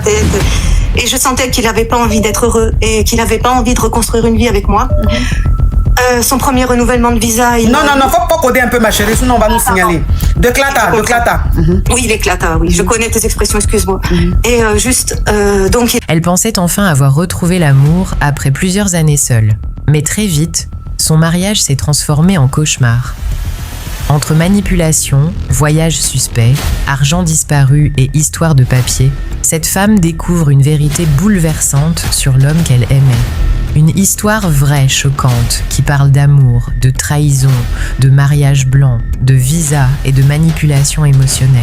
tête. Et je sentais qu'il n'avait pas envie d'être heureux et qu'il n'avait pas envie de reconstruire une vie avec moi. Son premier renouvellement de visa... Non, faut pas coder un peu ma chérie, sinon on va nous signaler. De Clata. Oui, les Clata, oui. Je connais tes expressions, excuse-moi. Et donc... Elle pensait enfin avoir retrouvé l'amour après plusieurs années seule. Mais très vite, son mariage s'est transformé en cauchemar. Entre manipulation, voyage suspect, argent disparu et histoire de papier, cette femme découvre une vérité bouleversante sur l'homme qu'elle aimait. Une histoire vraie, choquante, qui parle d'amour, de trahison, de mariage blanc, de visa et de manipulation émotionnelle.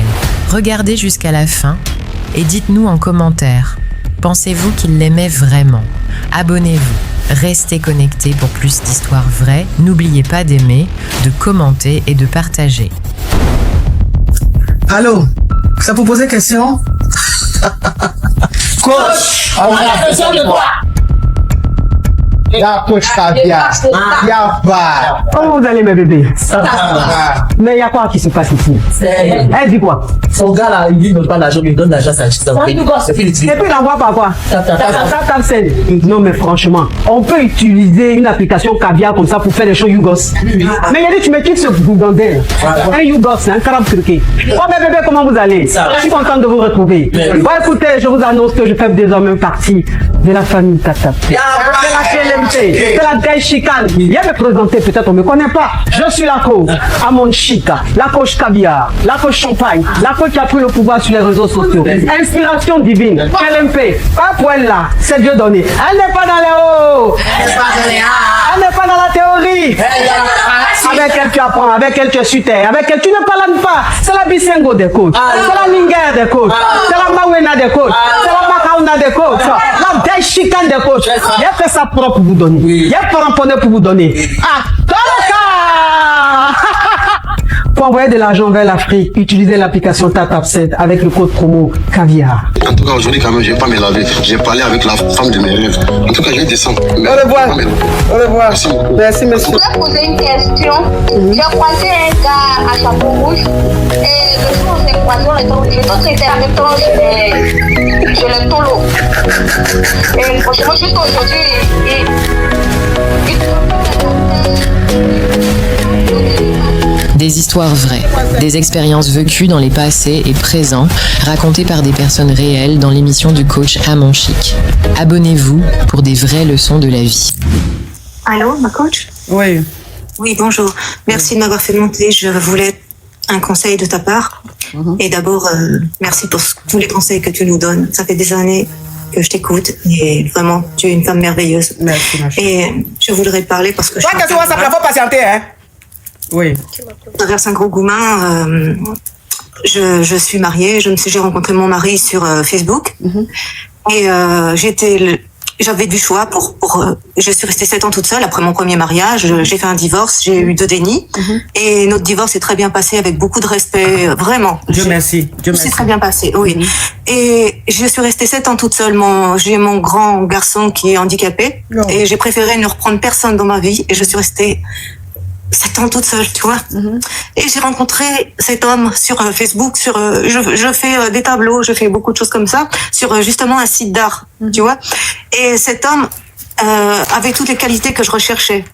Regardez jusqu'à la fin et dites-nous en commentaire, pensez-vous qu'il l'aimait vraiment? Abonnez-vous, restez connectés pour plus d'histoires vraies, n'oubliez pas d'aimer, de commenter et de partager. Allô, ça vous pose question? Coach, on a besoin de toi. La coach caviar. Y'a pas. Comment vous allez, mes bébés? Mais il y a quoi qui se passe ici? Elle dit quoi? Son gars là, il dit ne pas l'argent, il donne l'argent à sa chiste. Et puis il envoie par quoi? Non, mais franchement, on peut utiliser une application caviar comme ça pour faire des choses Yougos. Mais il a dit, tu me quittes ce bougandel. Un Yougos, un carabe turqué. Oh, mes bébés, comment vous allez? Je suis contente de vous retrouver. Bon, écoutez, je vous annonce que je fais désormais partie de la famille Tata. C'est la gaille chicane. Viens me présenter, peut-être on ne me connaît pas. Je suis la coach Amon Chica, la coach caviar, la coach champagne, la coach qui a pris le pouvoir sur les réseaux sociaux. Inspiration divine, LMP, pas poil là, c'est Dieu donné. Elle n'est pas dans les hauts, elle n'est pas dans la théorie. Avec elle tu apprends, avec elle tu es sur terre, avec elle tu ne parles pas. C'est la Bisengo des coachs, c'est la Linger des coachs, c'est la Mawena des coachs, c'est la Makauna des coachs, la gaille chicane des coachs. Il a fait ça propre pour vous donner. Il y a pas ramponné pour vous donner. Ah, pour envoyer de l'argent vers l'Afrique, utilisez l'application TapTapSend avec le code promo caviar. En tout cas, aujourd'hui, quand même, je ne vais pas me laver. J'ai parlé avec la femme de mes rêves. En tout cas, je vais descendre. Au revoir. Au revoir. Merci, monsieur. Je voulais poser une question. J'ai croisé un gars à chapeau rouge. Et le jour où on s'est croisé, l'autre était avec toi, je le tolo. Et franchement, juste aujourd'hui, Des histoires vraies, des expériences vécues dans les passés et présents, racontées par des personnes réelles dans l'émission du coach Amon Chic. Abonnez-vous pour des vraies leçons de la vie. Allô, ma coach? Oui. Oui, bonjour. Merci de m'avoir fait monter. Je voulais un conseil de ta part. Et d'abord, merci pour tous les conseils que tu nous donnes. Ça fait des années que je t'écoute et vraiment, tu es une femme merveilleuse. Merci, ma chérie. Et je voudrais te parler parce que Toi, qu'est-ce que ça faut patienter, hein? Oui. Je traverse un gros goumin. Je suis mariée. J'ai rencontré mon mari sur Facebook. Et j'avais du choix je suis restée 7 ans toute seule après mon premier mariage. J'ai fait un divorce, j'ai eu 2 dénis. Et notre divorce s'est très bien passé avec beaucoup de respect, vraiment. Dieu merci. C'est très bien passé, oui. Et je suis restée 7 ans toute seule. J'ai mon grand garçon qui est handicapé. Et j'ai préféré ne reprendre personne dans ma vie. Et je suis restée 7 ans toute seule, tu vois. Et j'ai rencontré cet homme sur Facebook, je fais des tableaux, je fais beaucoup de choses comme ça, sur justement un site d'art, tu vois. Et cet homme avait toutes les qualités que je recherchais.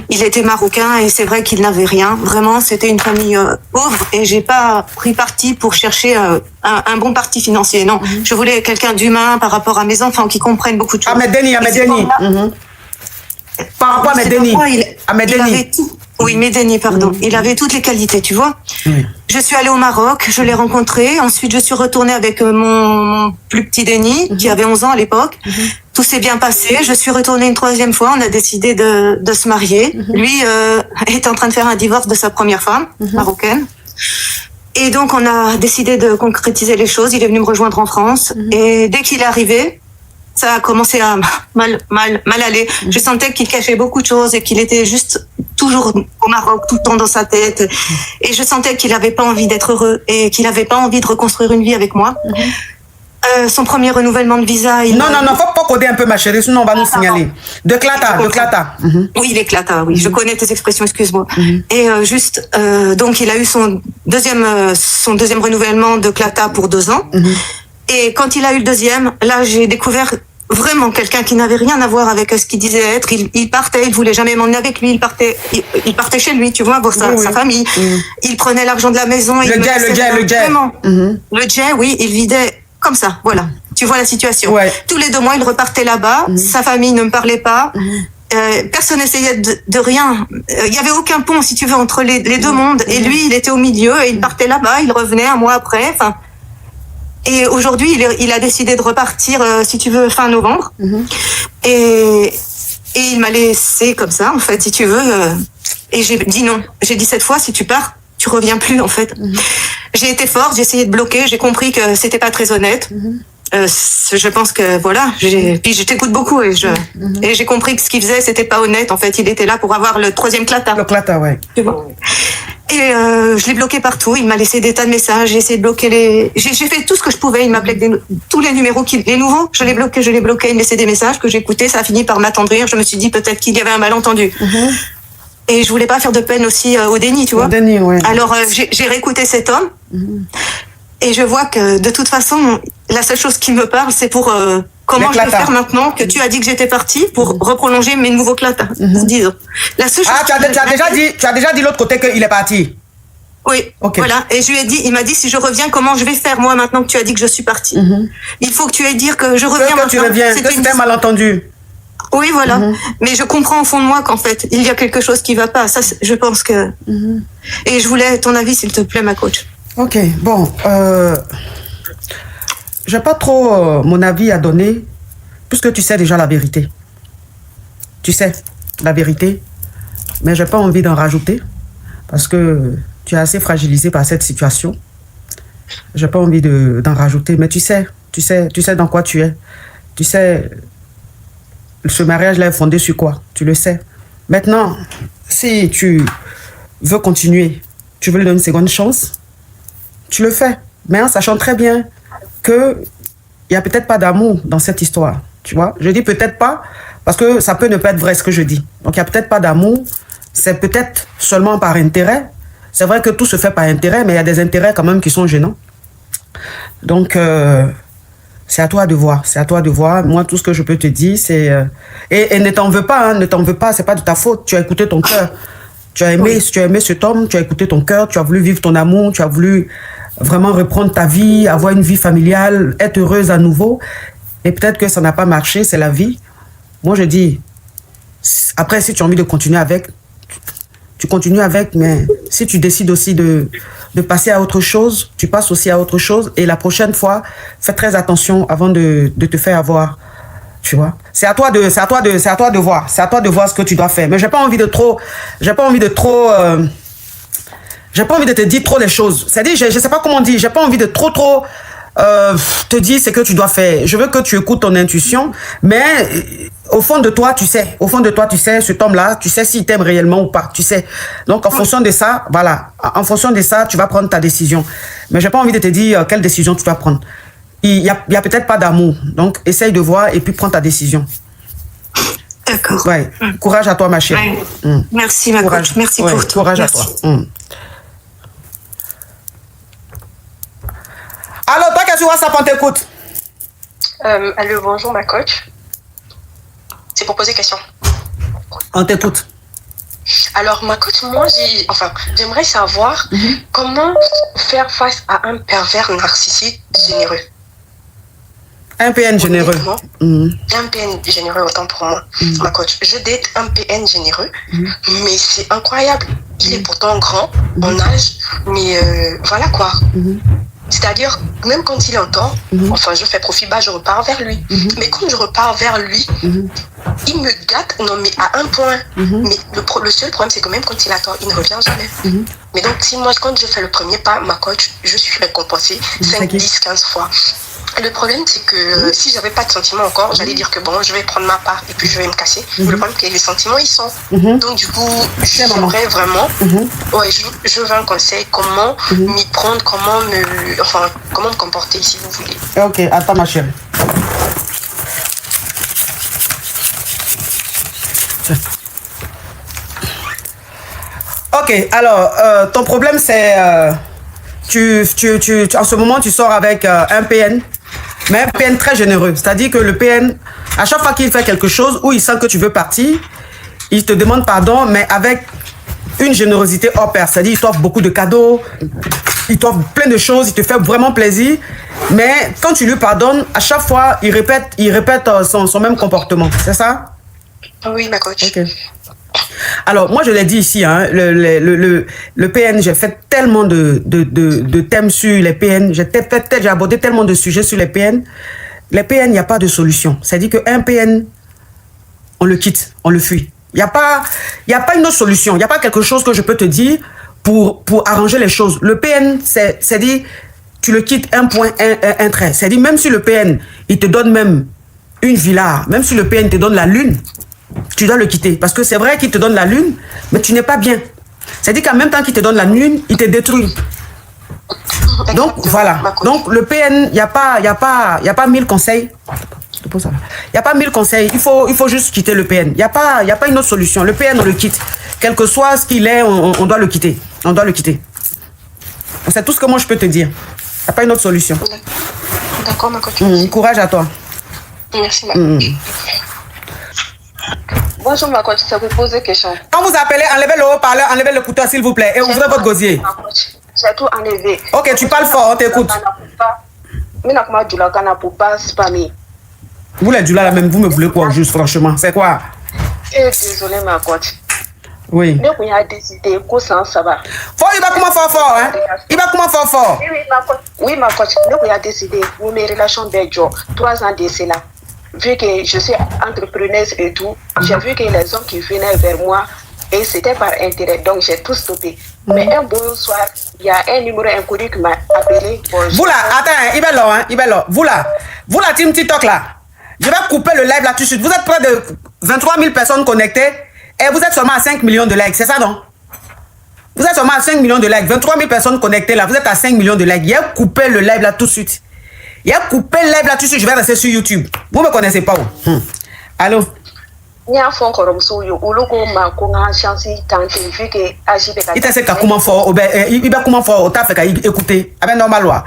Il était marocain et c'est vrai qu'il n'avait rien. Vraiment, c'était une famille pauvre et j'ai pas pris parti pour chercher un bon parti financier. Non, je voulais quelqu'un d'humain par rapport à mes enfants qui comprennent beaucoup de choses. Medeni. Par rapport à Medeni. Oui, Medeni, pardon. Il avait toutes les qualités, tu vois. Je suis allée au Maroc, je l'ai rencontré. Ensuite, je suis retournée avec mon plus petit Denis, qui avait 11 ans à l'époque. Tout s'est bien passé. Je suis retournée une 3e fois. On a décidé de se marier. Lui est en train de faire un divorce de sa première femme, marocaine. Et donc, on a décidé de concrétiser les choses. Il est venu me rejoindre en France. Et dès qu'il est arrivé, ça a commencé à mal aller. Je sentais qu'il cachait beaucoup de choses et qu'il était juste toujours au Maroc, tout le temps dans sa tête. Et je sentais qu'il n'avait pas envie d'être heureux et qu'il n'avait pas envie de reconstruire une vie avec moi. Son premier renouvellement de visa... Non, faut pas coder un peu, ma chérie, sinon on va nous signaler. De Clata. Oui, les Clata, oui. Je connais tes expressions, excuse-moi. Et donc, il a eu son deuxième renouvellement de Clata pour 2 ans. Et quand il a eu le deuxième, là, j'ai découvert vraiment quelqu'un qui n'avait rien à voir avec ce qu'il disait être. Il partait, il voulait jamais m'emmener avec lui. Il partait chez lui, tu vois, pour sa famille. Il prenait l'argent de la maison. Le jet. Vraiment. Le jet, oui, il vidait comme ça, voilà. Tu vois la situation. Tous les 2 mois, il repartait là-bas. Sa famille ne me parlait pas. Personne n'essayait de rien. Il y avait aucun pont, si tu veux, entre les deux mondes. Et lui, il était au milieu et il partait là-bas. Il revenait un mois après. Enfin. Et aujourd'hui, il a décidé de repartir, si tu veux, fin novembre. Et il m'a laissé comme ça, en fait, si tu veux. Et j'ai dit non. J'ai dit cette fois, si tu pars, tu reviens plus, en fait. J'ai été forte, j'ai essayé de bloquer. J'ai compris que c'était pas très honnête. Je pense que voilà, puis je t'écoute beaucoup et j'ai compris que ce qu'il faisait c'était pas honnête. En fait, il était là pour avoir le 3e clata. Le clata, ouais. Tu vois. Et je l'ai bloqué partout. Il m'a laissé des tas de messages. J'ai essayé de bloquer j'ai fait tout ce que je pouvais. Il m'appelait tous les numéros les nouveaux. Je l'ai bloqué. Il me laissait des messages que j'écoutais. Ça a fini par m'attendrir. Je me suis dit peut-être qu'il y avait un malentendu. Et je voulais pas faire de peine aussi au déni, tu vois. Au déni, ouais. Alors j'ai réécouté cet homme. Et je vois que de toute façon, la seule chose qui me parle, c'est pour comment je vais faire maintenant que tu as dit que j'étais partie pour reprolonger mes nouveaux clatas. Disons. La seule chose tu as déjà dit l'autre côté qu'il est parti. Oui, voilà. Et je lui ai dit, il m'a dit si je reviens, comment je vais faire moi maintenant que tu as dit que je suis partie. Il faut que tu ailles dire que je reviens maintenant. Que tu reviens, que c'était un malentendu. Oui, voilà. Mais je comprends au fond de moi qu'en fait, il y a quelque chose qui va pas. Ça, je pense que... Et je voulais ton avis, s'il te plaît, ma coach. Ok, bon. J'ai pas trop mon avis à donner, puisque tu sais déjà la vérité. Tu sais la vérité, mais j'ai pas envie d'en rajouter, parce que tu es assez fragilisé par cette situation. J'ai pas envie d'en rajouter, mais tu sais dans quoi tu es. Tu sais, ce mariage-là est fondé sur quoi? Tu le sais. Maintenant, si tu veux continuer, tu veux lui donner une seconde chance, tu le fais, mais en sachant très bien qu'il n'y a peut-être pas d'amour dans cette histoire, tu vois. Je dis peut-être pas, parce que ça peut ne pas être vrai ce que je dis. Donc il n'y a peut-être pas d'amour, c'est peut-être seulement par intérêt. C'est vrai que tout se fait par intérêt, mais il y a des intérêts quand même qui sont gênants. Donc c'est à toi de voir, c'est à toi de voir. Moi, tout ce que je peux te dire, c'est... Et ne t'en veux pas, hein, ne t'en veux pas, c'est pas de ta faute, tu as écouté ton cœur. Tu as aimé cet homme, tu as écouté ton cœur, tu as voulu vivre ton amour, tu as voulu vraiment reprendre ta vie, avoir une vie familiale, être heureuse à nouveau. Et peut-être que ça n'a pas marché, c'est la vie. Moi, je dis, après, si tu as envie de continuer avec, tu continues avec, mais si tu décides aussi de passer à autre chose, tu passes aussi à autre chose. Et la prochaine fois, fais très attention avant de te faire avoir. Tu vois, c'est à toi de voir, c'est à toi de voir ce que tu dois faire. Mais j'ai pas envie de te dire trop les choses. C'est-à-dire, je sais pas comment dire, j'ai pas envie de trop te dire ce que tu dois faire. Je veux que tu écoutes ton intuition, mais au fond de toi, tu sais, cet homme-là, tu sais s'il t'aime réellement ou pas, tu sais. Donc, en fonction de ça, voilà, en fonction de ça, tu vas prendre ta décision. Mais j'ai pas envie de te dire quelle décision tu dois prendre. Il y a peut-être pas d'amour. Donc, essaye de voir et puis prends ta décision. D'accord. Ouais. Courage à toi, ma chérie. Merci, ma coach. Merci pour tout. Courage à toi. Alors, toi, qu'est-ce que tu vois, ça, on t'écoute? Allô, bonjour, ma coach. C'est pour poser question. On t'écoute. Alors, ma coach, moi, j'aimerais savoir comment faire face à un pervers narcissique généreux. Un PN généreux. Un PN généreux, autant pour moi. Ma coach, je date un PN généreux, mais c'est incroyable. Il est pourtant grand en âge, mais voilà quoi. C'est-à-dire, même quand il entend, je fais profil bas, je repars vers lui. Mais quand je repars vers lui, il me gâte, non mais à un point. Mais le seul problème, c'est que même quand il attend, il ne revient jamais. Mais donc, si moi, quand je fais le premier pas, ma coach, je suis récompensée 5, 10, 15 fois. Le problème, c'est que si j'avais pas de sentiments encore, j'allais dire que bon, je vais prendre ma part et puis je vais me casser. Mais le problème, c'est que les sentiments, ils sont. Donc, du coup, j'aimerais vraiment, je veux un conseil, comment m'y prendre, comment me comporter, si vous voulez. Ok, attends, ma chérie. Ok, alors, ton problème, c'est... en ce moment, tu sors avec un PN Mais un PN très généreux. C'est-à-dire que le PN, à chaque fois qu'il fait quelque chose où il sent que tu veux partir, il te demande pardon, mais avec une générosité hors pair. C'est-à-dire il t'offre beaucoup de cadeaux, il t'offre plein de choses, il te fait vraiment plaisir. Mais quand tu lui pardonnes, à chaque fois, il répète son même comportement. C'est ça? Oui, ma coach. Ok. Alors, moi, je l'ai dit ici, hein, le PN, j'ai fait tellement de thèmes sur les PN, j'ai abordé tellement de sujets sur les PN. Les PN, il n'y a pas de solution. C'est-à-dire qu'un PN, on le quitte, on le fuit. Il n'y a pas une autre solution. Il n'y a pas quelque chose que je peux te dire pour arranger les choses. Le PN, c'est-à-dire, tu le quittes un point, un trait. C'est-à-dire, même si le PN, il te donne même une villa, même si le PN te donne la lune, tu dois le quitter. Parce que c'est vrai qu'il te donne la lune, mais tu n'es pas bien. C'est-à-dire qu'en même temps qu'il te donne la lune, il te détruit. Donc, voilà. Donc, le PN, il n'y a pas 1000 conseils. Il n'y a pas 1000 conseils. Il faut juste quitter le PN. Il n'y a pas une autre solution. Le PN, on le quitte. Quel que soit ce qu'il est, on doit le quitter. On doit le quitter. C'est tout ce que moi je peux te dire. Il n'y a pas une autre solution. D'accord, ma coach. Courage à toi. Merci, ma coach. Bonjour, ma coach. Ça vous pose des questions. Quand vous appelez, enlevez le haut-parleur, enlevez le couteau, s'il vous plaît, et ouvrez votre gosier. J'ai tout enlevé. Ok, tu parles fort, on t'écoute. Vous les dula là même, vous me voulez quoi, juste franchement? C'est quoi? Désolé, ma coach. Oui. Mais on a décidé que ça va. Il va comment fort, hein? Il va comment fort? Oui, ma coach. Nous, on a décidé pour mes relations d'être 3 ans de cela. Vu que je suis entrepreneuse et tout, j'ai vu que les hommes qui venaient vers moi, et c'était par intérêt, donc j'ai tout stoppé. Mais un bon soir, il y a un numéro inconnu qui m'a appelé. Vous là, attends, il va là. Vous là, team TikTok là. Je vais couper le live là tout de suite. Vous êtes près de 23 000 personnes connectées et vous êtes seulement à 5 millions de likes, c'est ça non? Vous êtes seulement à 5 millions de likes, 23 000 personnes connectées là, vous êtes à 5 millions de likes. Il a coupé le live là tout de suite. Je vais rester sur YouTube. Vous ne me connaissez pas où? Allô? Il t'a dit comment fort, il va comment fort, t'as fait écouter. Avec normal loi.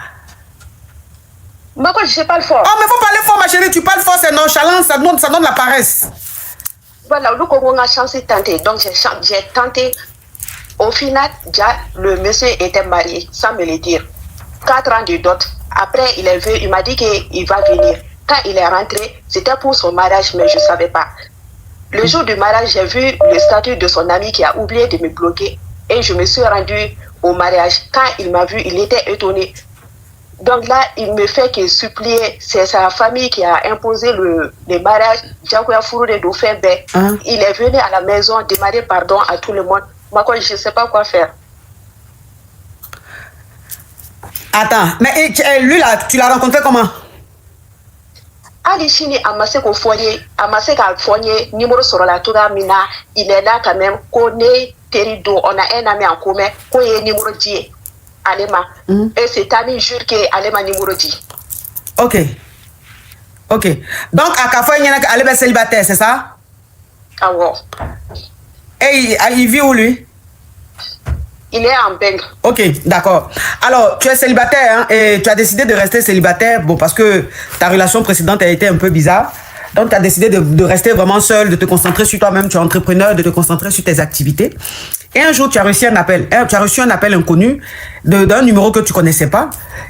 Ma coach, je parle fort. Oh, mais faut parler fort, ma chérie. Tu parles fort, c'est nonchalant, ça donne la paresse. Voilà, on a chancé de tenter. Donc, j'ai tenté. Au final, déjà, le monsieur était marié, sans me le dire. 4 ans de dot. Après, il m'a dit qu'il va venir. Quand il est rentré, c'était pour son mariage, mais je ne savais pas. Le jour du mariage, j'ai vu le statut de son ami qui a oublié de me bloquer. Et je me suis rendue au mariage. Quand il m'a vu, il était étonné. Donc là, il me fait que supplier. C'est sa famille qui a imposé le mariage. Il est venu à la maison demander pardon à tout le monde. Moi, je ne sais pas quoi faire. Attends, mais lui là, tu l'as rencontré comment? Alishini amase ko foyer, amase ka foyer, numéro sur la toga mina, il est là quand même, connaît Terido, on a un ami en commun, qu'on est numéro 10, Alema. Et cet ami jure que Alema numéro 10. Ok. Donc, à Kafoy, il y a Alema célibataire, c'est ça? Ah ouais. Et il vit où lui? Il est en Beng. Ok, d'accord. Alors, tu es célibataire hein, et tu as décidé de rester célibataire parce que ta relation précédente a été un peu bizarre. Donc, tu as décidé de rester vraiment seul, de te concentrer sur toi-même. Tu es entrepreneur, de te concentrer sur tes activités. Et un jour, tu as reçu un appel. Tu as reçu un appel inconnu d'un numéro que tu ne connaissais pas.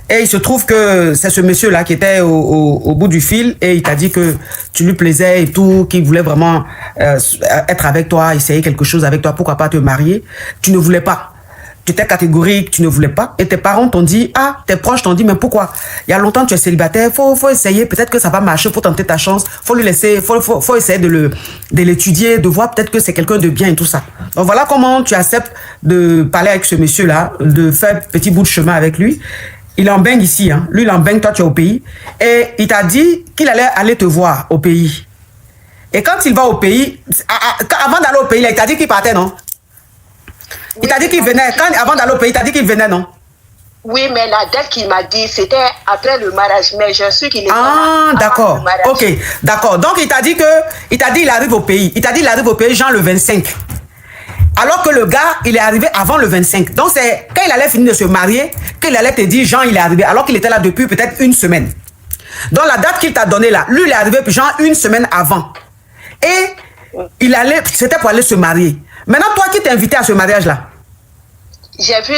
Et il se trouve que c'est ce monsieur-là qui était au bout du fil et il t'a dit que tu lui plaisais et tout, qu'il voulait vraiment être avec toi, essayer quelque chose avec toi, pourquoi pas te marier. Tu ne voulais pas. Tu étais catégorique, tu ne voulais pas. Et tes parents t'ont dit, tes proches t'ont dit, mais pourquoi? Il y a longtemps tu es célibataire, faut essayer, peut-être que ça va marcher, faut tenter ta chance, faut lui laisser, faut essayer de l'étudier, de voir peut-être que c'est quelqu'un de bien et tout ça. Donc voilà comment tu acceptes de parler avec ce monsieur-là, de faire petit bout de chemin avec lui. Il est en Beng ici, hein. Lui il est en Beng, toi tu es au pays. Et il t'a dit qu'il allait aller te voir au pays. Et quand il va au pays, avant d'aller au pays, il t'a dit qu'il partait, non? Il t'a dit qu'il venait. Avant d'aller au pays, il t'a dit qu'il venait, non? Oui, mais la date qu'il m'a dit, c'était après le mariage. Mais je suis qu'il est d'accord. Ok, d'accord. Donc, il t'a dit qu'il arrive au pays. Il t'a dit qu'il arrive au pays, genre le 25. Alors que le gars, il est arrivé avant le 25. Donc, c'est quand il allait finir de se marier qu'il allait te dire, Jean, il est arrivé. Alors qu'il était là depuis peut-être une semaine. Donc la date qu'il t'a donnée là, lui il est arrivé genre une semaine avant. Et il allait, c'était pour aller se marier. Maintenant, toi qui t'es invité à ce mariage-là? J'ai vu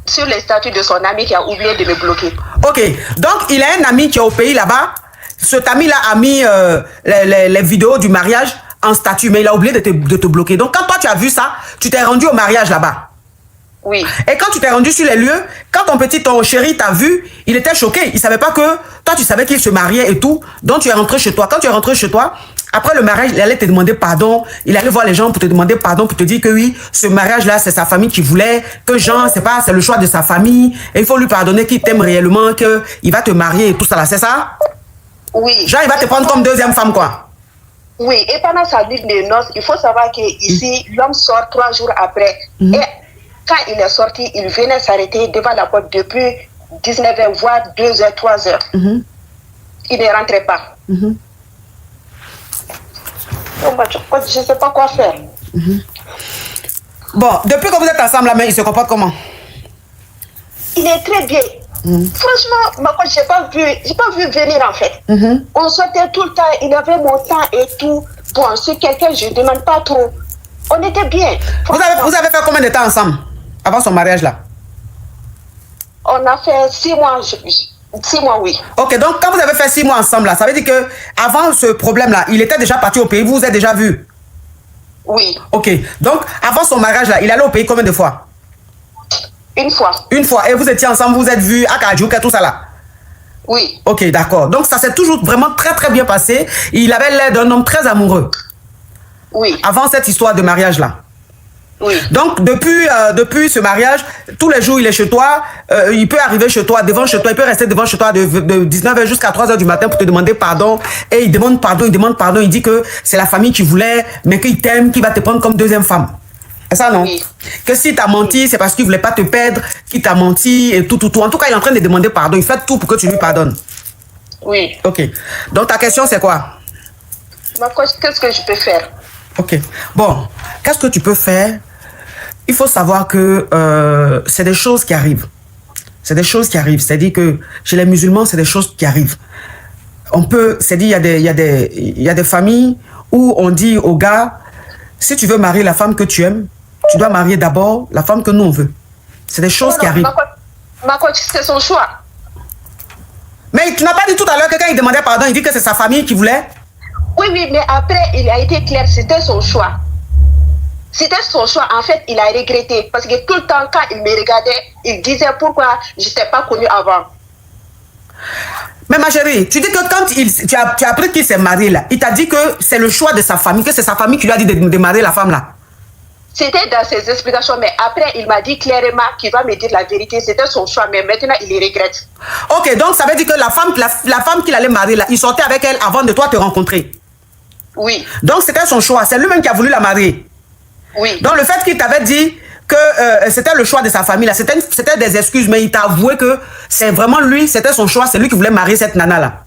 sur les statuts de son ami qui a oublié de me bloquer. Ok, donc il a un ami qui est au pays là-bas. Cet ami-là a mis les vidéos du mariage en statut, mais il a oublié de te bloquer. Donc quand toi tu as vu ça, tu t'es rendu au mariage là-bas. Oui. Et quand tu t'es rendu sur les lieux, quand ton chéri t'a vu, il était choqué. Il savait pas que toi tu savais qu'il se mariait et tout. Donc tu es rentré chez toi. Quand tu es rentré chez toi, après le mariage, il allait te demander pardon. Il allait voir les gens pour te demander pardon, pour te dire que oui, ce mariage-là, c'est sa famille qui voulait, que Jean, c'est le choix de sa famille. Et il faut lui pardonner qu'il t'aime réellement, qu'il va te marier et tout ça là. C'est ça? Oui. Jean, il va te prendre comme deuxième femme, quoi. Oui, et pendant sa nuit de noces, il faut savoir qu'ici, l'homme sort 3 jours après. Et quand il est sorti, il venait s'arrêter devant la porte depuis 19h, voire 2h, 3h. Il ne rentrait pas. Oh, bah, je ne sais pas quoi faire. Bon, depuis que vous êtes ensemble, là, mais il se comporte comment? Il est très bien. Franchement, ma coach, j'ai pas vu venir en fait. On sortait tout le temps, il avait mon temps et tout. Bon, si quelqu'un, je ne demande pas trop. On était bien. Vous avez fait combien de temps ensemble avant son mariage là? On a fait 6 mois, 6 mois, oui. Ok, donc quand vous avez fait 6 mois ensemble là, ça veut dire que avant ce problème là, il était déjà parti au pays, vous vous êtes déjà vu? Oui. Ok, donc avant son mariage là, il allait au pays combien de fois? Une fois. Une fois, et vous étiez ensemble, vous êtes vus à Kadjouka, tout ça là? Oui. Ok, d'accord. Donc ça s'est toujours vraiment très très bien passé. Il avait l'air d'un homme très amoureux. Oui. Avant cette histoire de mariage là. Oui. Donc depuis ce mariage, tous les jours il est chez toi, il peut arriver chez toi, devant chez toi, il peut rester devant chez toi de 19h jusqu'à 3h du matin pour te demander pardon. Et il demande pardon, il dit que c'est la famille qui voulait, mais qu'il t'aime, qu'il va te prendre comme deuxième femme. C'est ça, non? Oui. Que si t'as menti, c'est parce qu'il voulait pas te perdre, qu'il t'a menti et tout. En tout cas, il est en train de demander pardon. Il fait tout pour que tu lui pardonnes. Oui. Ok. Donc ta question c'est quoi? Ma coach, qu'est-ce que je peux faire? Ok. Bon, qu'est-ce que tu peux faire? Il faut savoir que c'est des choses qui arrivent. C'est des choses qui arrivent. C'est-à-dire que chez les musulmans, c'est des choses qui arrivent. On peut, c'est-à-dire il y a des familles où on dit aux gars, si tu veux marier la femme que tu aimes, tu dois marier d'abord la femme que nous on veut. C'est des choses qui arrivent. Ma coach, c'est son choix. Mais tu n'as pas dit tout à l'heure que quand il demandait pardon, il dit que c'est sa famille qui voulait? Oui, mais après, il a été clair, c'était son choix. C'était son choix. En fait, il a regretté. Parce que tout le temps, quand il me regardait, il disait pourquoi je ne t'ai pas connu avant. Mais ma chérie, tu dis que quand tu as appris qu'il s'est marié là, il t'a dit que c'est le choix de sa famille, que c'est sa famille qui lui a dit de marier la femme là. C'était dans ses explications, mais après, il m'a dit clairement qu'il va me dire la vérité. C'était son choix, mais maintenant, il regrette. Ok, donc ça veut dire que la femme qu'il allait marier là, il sortait avec elle avant de toi te rencontrer. Oui. Donc c'était son choix, c'est lui-même qui a voulu la marier. Oui. Donc le fait qu'il t'avait dit que c'était le choix de sa famille là, c'était des excuses, mais il t'a avoué que c'est vraiment lui, c'était son choix, c'est lui qui voulait marier cette nana là.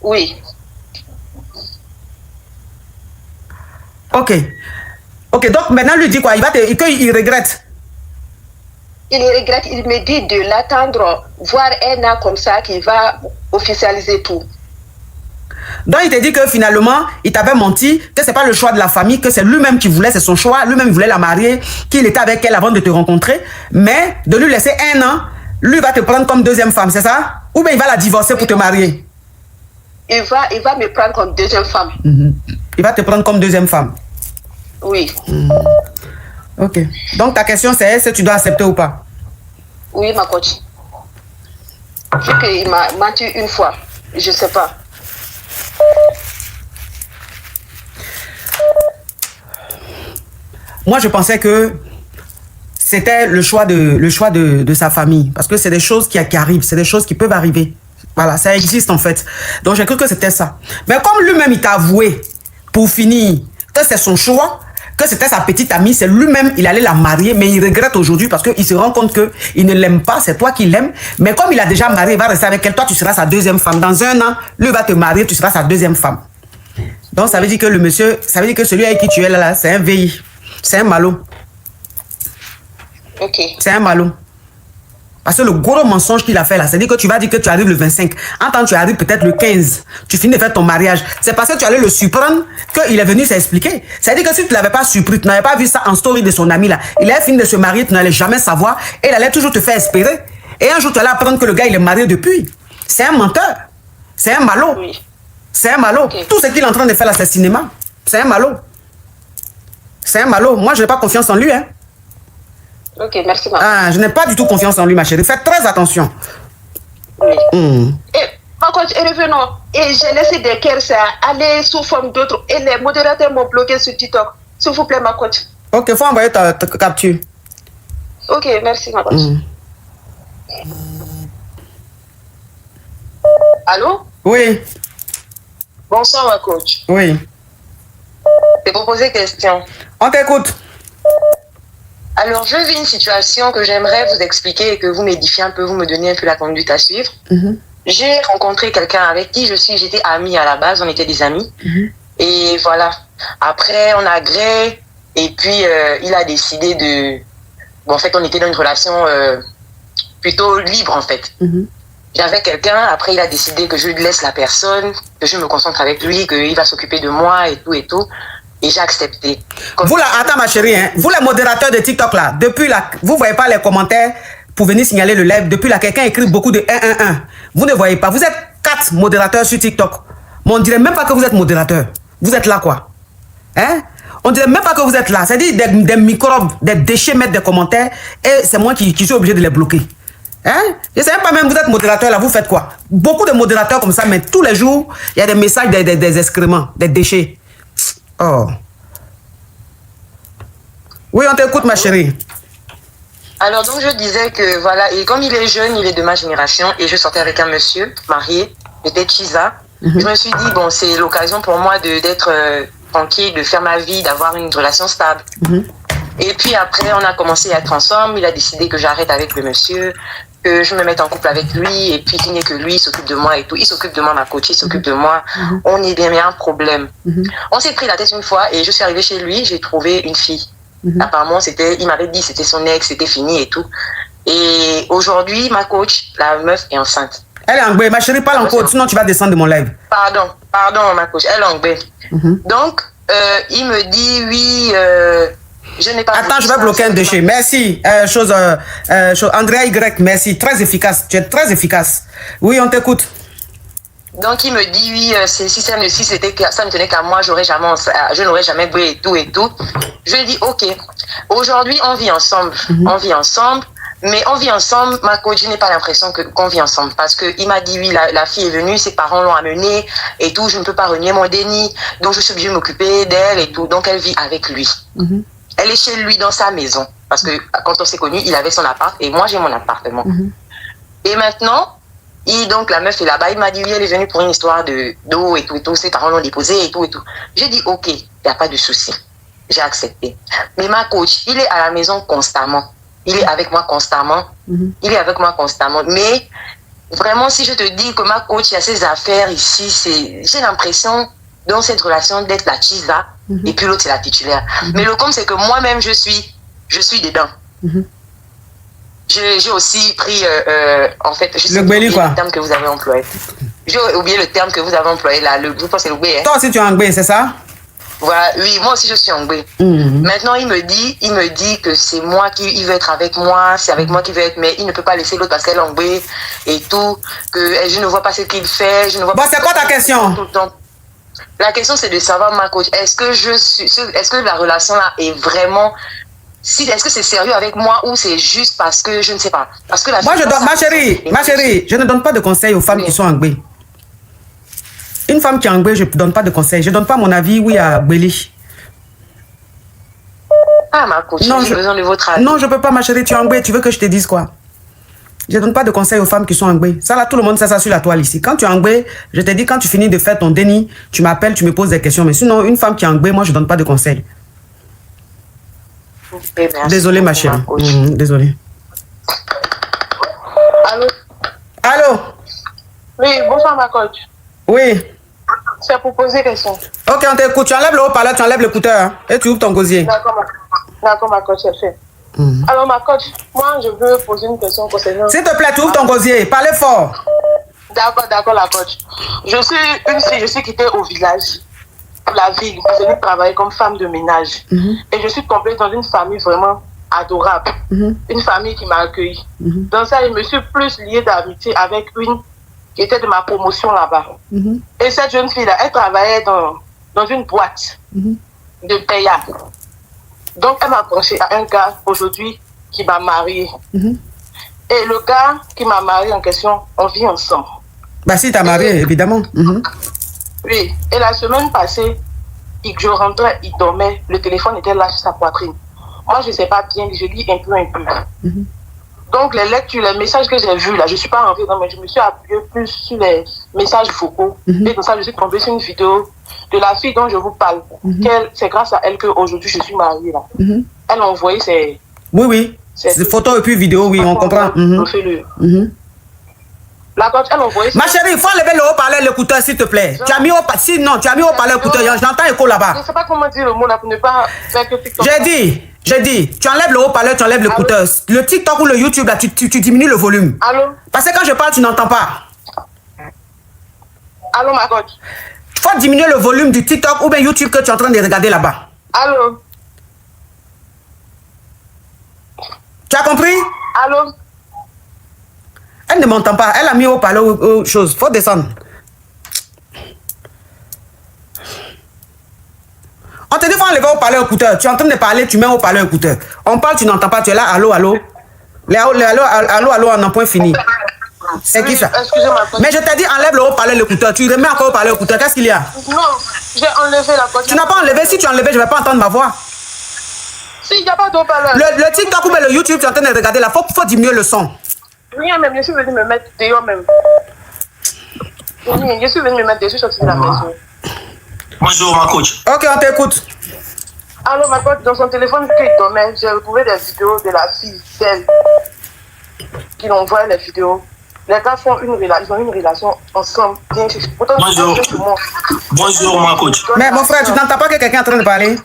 Oui. Ok. Ok, donc maintenant lui dit quoi? Il regrette. Il regrette, il me dit de l'attendre, voir un an comme ça, qu'il va officialiser tout. Donc il te dit que finalement, il t'avait menti, que c'est pas le choix de la famille, que c'est lui-même qui voulait, c'est son choix, lui-même voulait la marier, qu'il était avec elle avant de te rencontrer, mais de lui laisser un an, lui va te prendre comme deuxième femme, c'est ça? Ou bien il va la divorcer pour te marier? Il va me prendre comme deuxième femme. Il va te prendre comme deuxième femme? Oui. Ok. Donc ta question c'est est-ce que tu dois accepter ou pas? Oui, ma coach. Vu qu'il m'a menti une fois, je sais pas. Moi, je pensais que c'était le choix de sa famille. Parce que c'est des choses qui arrivent, c'est des choses qui peuvent arriver. Voilà, ça existe en fait. Donc, j'ai cru que c'était ça. Mais comme lui-même, il t'a avoué, pour finir, que c'est son choix, que c'était sa petite amie, c'est lui-même, il allait la marier, mais il regrette aujourd'hui parce qu'il se rend compte qu'il ne l'aime pas, c'est toi qui l'aimes. Mais comme il a déjà marié, il va rester avec elle, toi, tu seras sa deuxième femme. Dans un an, lui va te marier, tu seras sa deuxième femme. Donc, ça veut dire que le monsieur, ça veut dire que celui avec qui tu es là, c'est un VI. C'est un malot. Ok. C'est un malot. Parce que le gros mensonge qu'il a fait là, c'est-à-dire que tu vas dire que tu arrives le 25. En temps, tu arrives peut-être le 15. Tu finis de faire ton mariage. C'est parce que tu allais le surprendre qu'il est venu s'expliquer. C'est-à-dire que si tu ne l'avais pas surpris, tu n'avais pas vu ça en story de son ami là. Il avait fini de se marier, tu n'allais jamais savoir. Et il allait toujours te faire espérer. Et un jour, tu allais apprendre que le gars, il est marié depuis. C'est un menteur. C'est un malot. Oui. C'est un malot. Okay. Tout ce qu'il est en train de faire là, c'est cinéma. C'est un malot. C'est un malot. Moi, je n'ai pas confiance en lui, hein. Ok, merci, ma Ah, je n'ai pas du tout confiance en lui, ma chérie. Faites très attention. Oui. Et, ma coach, et revenons. Et j'ai laissé des caisses ça aller sous forme d'autres. Et les modérateurs m'ont bloqué sur TikTok. S'il vous plaît, ma coach. Ok, faut envoyer ta capture. Ok, merci, ma coach. Allô? Oui, Bonsoir, ma coach. oui. Je vais vous poser question. On t'écoute. Alors, je vis une situation que j'aimerais vous expliquer et que vous m'édifiez un peu, vous me donnez un peu la conduite à suivre. J'ai rencontré quelqu'un avec qui j'étais amie à la base, on était des amis. Et voilà. Après, on a gré et puis il a décidé de... Bon, en fait, on était dans une relation plutôt libre, en fait. J'avais quelqu'un, après il a décidé que je lui laisse la personne, que je me concentre avec lui, qu'il va s'occuper de moi et tout et tout. Et j'ai accepté. Vous là, attends ma chérie, hein, vous les modérateurs de TikTok là, depuis là, vous voyez pas les commentaires pour venir signaler le live. Depuis là, quelqu'un écrit beaucoup de 111. Vous ne voyez pas. Vous êtes 4 modérateurs sur TikTok. Mais on dirait même pas que vous êtes modérateur. Vous êtes là quoi? Hein? On dirait même pas que vous êtes là. C'est-à-dire des microbes, des déchets mettent des commentaires et c'est moi qui suis obligé de les bloquer. Hein? Je sais pas même, vous êtes modérateur là, vous faites quoi? Beaucoup de modérateurs comme ça, mais tous les jours, il y a des messages, des excréments, des déchets. Oh. Oui, on t'écoute, ma chérie. Alors, donc, je disais que, voilà, et comme il est jeune, il est de ma génération, et je sortais avec un monsieur marié, c'était Chiza. Je me suis dit, bon, c'est l'occasion pour moi d'être tranquille, de faire ma vie, d'avoir une relation stable. Et puis après, on a commencé à être ensemble, il a décidé que j'arrête avec le monsieur, que je me mette en couple avec lui, et puis qu'il n'est que lui, il s'occupe de moi et tout. Il s'occupe de moi, ma coach, il s'occupe de moi. On est bien, mais il y a un problème. On s'est pris la tête une fois, et je suis arrivée chez lui, j'ai trouvé une fille. Apparemment, il m'avait dit c'était son ex, c'était fini et tout. Et aujourd'hui, ma coach, la meuf est enceinte. Elle est anglais, ma chérie, parle en code, sinon tu vas descendre de mon live. Pardon, ma coach, elle est anglais. Donc, il me dit, oui, je n'ai pas... Attends, je vais bloquer un déchet. Merci. Andrea Y, merci. Très efficace. Tu es très efficace. Oui, on t'écoute. Donc, il me dit, oui, si ça ne tenait qu'à moi, je n'aurais jamais brûlé et tout et tout. Je lui dis, ok, aujourd'hui, on vit ensemble. On vit ensemble. Mais on vit ensemble, ma coach, je n'ai pas l'impression qu'on vit ensemble. Parce qu'il m'a dit, oui, la fille est venue, ses parents l'ont amenée et tout. Je ne peux pas renier mon déni. Donc, je suis obligée de m'occuper d'elle et tout. Donc, elle vit avec lui. Elle est chez lui dans sa maison. Parce que quand on s'est connus, il avait son appart et moi, j'ai mon appartement. Et maintenant, donc la meuf est là-bas. Il m'a dit, oui, elle est venue pour une histoire d'eau et tout et tout. Ses parents l'ont déposée et tout et tout. J'ai dit, ok, il n'y a pas de souci. J'ai accepté. Mais ma coach, il est à la maison constamment. Il est avec moi constamment. Il est avec moi constamment. Mais vraiment, si je te dis que ma coach, il y a ses affaires ici, j'ai l'impression dans cette relation d'être la Chiza et puis l'autre, c'est la titulaire. Mais le com, c'est que moi-même, je suis dedans. J'ai aussi pris, en fait, j'ai oublié le terme que vous avez employé. J'ai oublié le terme que vous avez employé là. Je pense que c'est l'oublié. Toi aussi, tu es anglais, c'est ça? Voilà, oui, moi aussi je suis anglais. Maintenant, il me dit que c'est moi qui veut être avec moi, c'est avec moi qu'il veut être, mais il ne peut pas laisser l'autre parce qu'elle est anglais et tout, que je ne vois pas ce qu'il fait, je ne vois pas. Bon, c'est quoi ta question? La question, c'est de savoir, ma coach, est-ce que la relation là est vraiment, est-ce que c'est sérieux avec moi ou c'est juste parce que je ne sais pas. Parce que moi, ma chérie, je ne donne pas de conseils aux femmes qui sont anglais. Une femme qui est anglais, je ne donne pas de conseils. Je ne donne pas mon avis, oui, à Béli. Ah, ma coach, j'ai besoin de votre avis. Non, je ne peux pas, ma chérie, tu es anglais, tu veux que je te dise quoi? Je ne donne pas de conseils aux femmes qui sont anglais. Ça, là, tout le monde sait ça sur la toile ici. Quand tu es anglais, je te dis, quand tu finis de faire ton déni, tu m'appelles, tu me poses des questions. Mais sinon, une femme qui est anglais, moi, je ne donne pas de conseils. Okay, désolée, ma chérie. Désolée. Allô? Allô? Oui, bonsoir, ma coach. Oui. C'est pour poser question. Ok, on t'écoute. Tu enlèves le haut-parleur, tu enlèves l'écouteur hein, et tu ouvres ton gosier. D'accord, ma coach, c'est fait. Alors, ma coach, moi, je veux poser une question concernant... S'il te plaît, tu ouvres ton gosier. Parlez fort. D'accord, la coach. Je suis une fille, je suis quittée au village, pour la ville, parce que je travaille comme femme de ménage. Et je suis tombée dans une famille vraiment adorable. Une famille qui m'a accueillie. Dans ça, je me suis plus liée d'amitié avec une qui était de ma promotion là-bas. Et cette jeune fille-là, elle travaillait dans une boîte de payable. Donc, elle m'a branché à un gars aujourd'hui qui m'a mariée. Et le gars qui m'a mariée en question, on vit ensemble. Bah si, t'as marié, évidemment. Oui. Et la semaine passée, je rentrais, il dormait, le téléphone était là sur sa poitrine. Moi, je ne sais pas bien, je lis un peu. Donc, les lectures, les messages que j'ai vus là, je ne suis pas rentrée dedans, mais je me suis appuyée plus sur les messages vocaux. Et comme ça, je suis tombée sur une vidéo de la fille dont je vous parle. C'est grâce à elle qu'aujourd'hui, je suis mariée là. Elle a envoyé ses... Oui. Ces photos et puis vidéos, oui, on comprend. La coach, elle a envoyé... Ma chérie, il faut enlever le haut-parleur, l'écouteur, s'il te plaît. Tu as mis haut-parleur, l'écouteur. J'entends écho là-bas. Je ne sais pas comment dire le mot là pour ne pas faire que TikTok... J'ai dit, tu enlèves le haut-parleur, tu enlèves l'écouteur. Le TikTok ou le YouTube, là, tu diminues le volume. Allô? Parce que quand je parle, tu n'entends pas. Allô, ma coach? Il faut diminuer le volume du TikTok ou bien YouTube que tu es en train de regarder là-bas. Allô? Tu as compris? Allô? Elle ne m'entend pas. Elle a mis haut-parleur aux choses. Faut descendre. On te dit faut enlever haut-parleur écouteur. Tu es en train de parler, tu mets haut-parleur écouteur. On parle, tu n'entends pas. Tu es là, allô. Les allô, on a point fini. C'est qui ça? Excusez-moi. Mais je t'ai dit enlève le haut-parleur l'écouteur. Tu remets encore haut-parleur écouteur. Qu'est-ce qu'il y a? Non, j'ai enlevé la coach. Tu n'as pas enlevé. Si tu as enlevé, je ne vais pas entendre ma voix. Si, il n'y a pas d'haut-parleur. Le TikTok ou le YouTube, tu es en train de regarder là. Faut diminuer le son. Rien même, je suis venue me mettre dehors même. Je suis venue me mettre dehors, je suis sortie de la maison. Bonjour, ma coach. Ok, on t'écoute. Alors, ma coach, dans son téléphone qu'il dormait, j'ai retrouvé des vidéos de la fille d'elle qui envoie les vidéos. Les gars font ils ont une relation ensemble. Pourtant, Bonjour, ma coach. Mais mon frère, tu n'entends pas que quelqu'un est en train de parler?